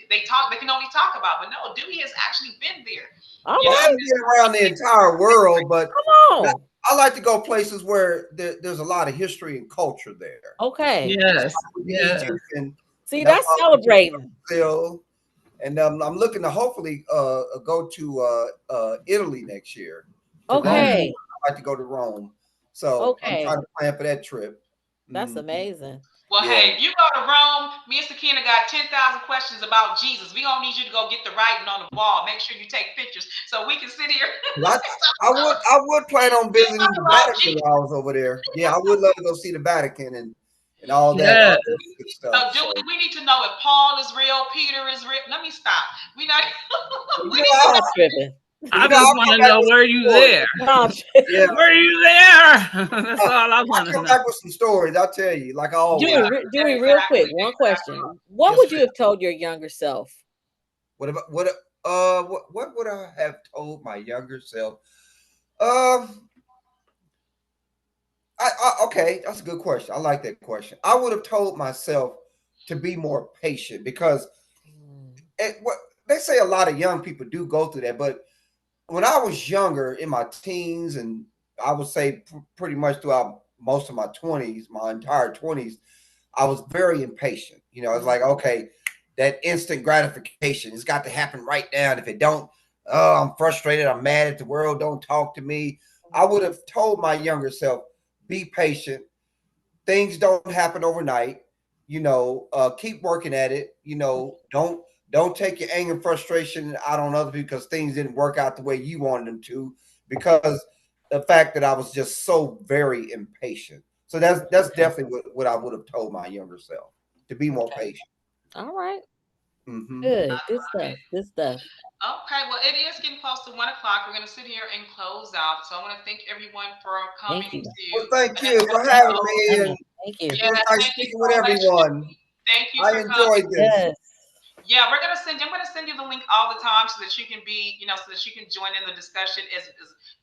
they can only talk about, but no, Dewey has actually been there. All You Well, know, I right. didn't get around the entire world, but Come I on. I like to go places where there's a lot of history and culture there. Okay. Yes. With Yes. Egypt, and See, that's that's why I went to celebrating. Brazil, and I'm looking to hopefully go to Italy next year, to Rome. Mm. Okay. I'd like to go to Rome, so I'm Okay. trying to plan for that trip. That's Mhm. amazing. Well, Yeah. hey, if you go to Rome, me and Sakina got 10,000 questions about Jesus. We gonna need you to go get the writing on the wall. Make sure you take pictures so we can sit here I, I would plan on visiting the about Vatican Jesus. while I was over there. Yeah, I would love to go see the Vatican and all that Yeah. other good So, stuff. do So we need to know if Paul is real, Peter is real? Let me stop. We not. you We know, need to I'll, know. I'm tripping. I I'll just want come to back know, with were some you stories. there? I'm tripping. Yeah, Were you there? That's all I I'll want to come know. back with some stories. I'll tell you, like I always Dewey, do. Dewey, real quick, Exactly. one Exactly. question. What Yes, would ma'am. you have told your younger self? What about what would I have told my younger self? Um, okay, that's a good question. I like that question. I would have told myself to be more patient because what they say a lot of young people do go through that. But when I was younger, in my teens, and I would say pretty much throughout most of my 20s, my entire 20s, I was very impatient. You know, it's like, okay, that instant gratification, it's got to happen right now. And if it don't, oh, I'm frustrated. I'm mad at the world. Don't talk to me. I would have told my younger self, be patient. Things don't happen overnight. You know, keep working at it. You know, don't take your anger and frustration out on other people because things didn't work out the way you wanted them to. Because the fact that I was just so very impatient. So that's definitely what I would have told my younger self, to be more Okay. patient. All right. Hmm. Good stuff. Good stuff. Okay, well, it is getting close to 1 o'clock. We're going to sit here and close out. So I want to thank everyone for coming Thank you. Well, to thank this you for having episode. me, and Thank you. it was Yes, nice thank you speaking with so much. everyone. Thank you I for coming. enjoyed this. Yes. Yeah, we're gonna send. I'm gonna send you the link all the time so that you can be, so that you can join in the discussion as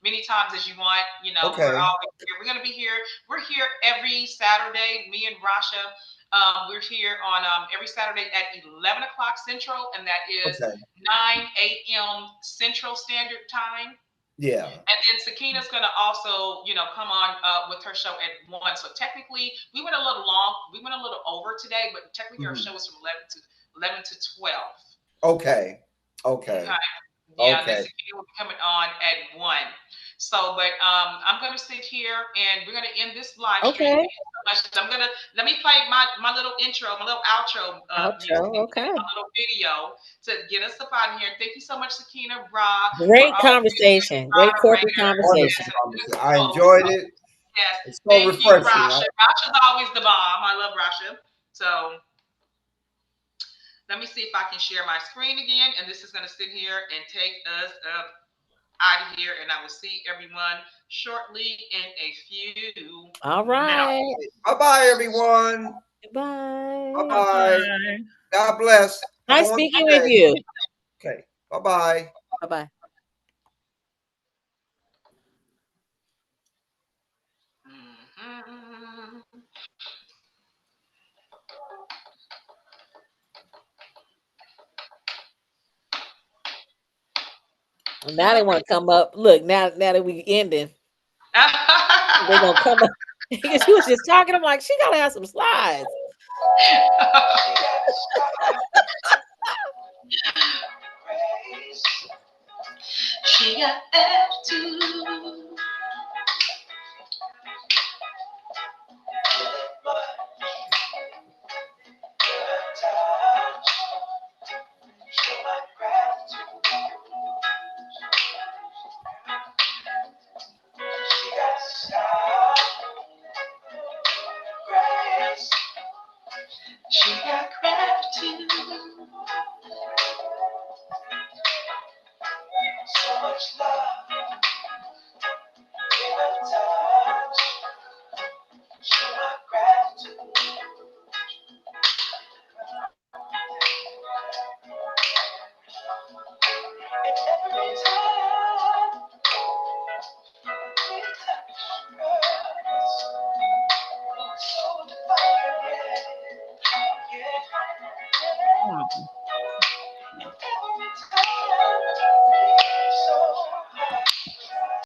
many times as you want. We're Okay. always here. We're gonna be here. We're here every Saturday. Me and Rasha. We're here on every Saturday at 11 o'clock Central, and that is Okay. 9 a.m. Central Standard Time. Yeah. And then Sakina's gonna also, come on with her show at 1. So technically, we went a little long. We went a little over today, but technically our Mhm. show is from 11 to 12. Okay. Okay. Okay. Yeah, and then Okay. Sakina will be coming on at 1. So, but I'm gonna sit here and we're gonna end this live stream. Okay. Thank you so much. I'm gonna let me play my little intro, my little outro music, Outro. Okay. my little video to get us up out of here. Thank you so much, Sakina-Ra, for Great always being a conversation. Great corporate moderator. Wonderful Yes, conversation. and a good conversation. I host. enjoyed it. Yes, It's so thank you, refreshing. Rasha. Rasha's always the bomb. I love Rasha. So let me see if I can share my screen again, and this is going to sit here and take us up out of here, and I will see everyone shortly in a few All minutes. right. Bye-bye, everyone. Goodbye. Bye-bye. Bye. God bless. Have a Nice wonderful speaking with day. you. Okay. Bye-bye. Bye bye. Mhm. Now they want to come up. Look, now that we ending, they gonna come up. Because she was just talking. I'm like, she gotta have some slides. She got attitude. She got gratitude. So much love in a touch. She got gratitude. And every time we touch her, so divine, yeah. Hmm. Every time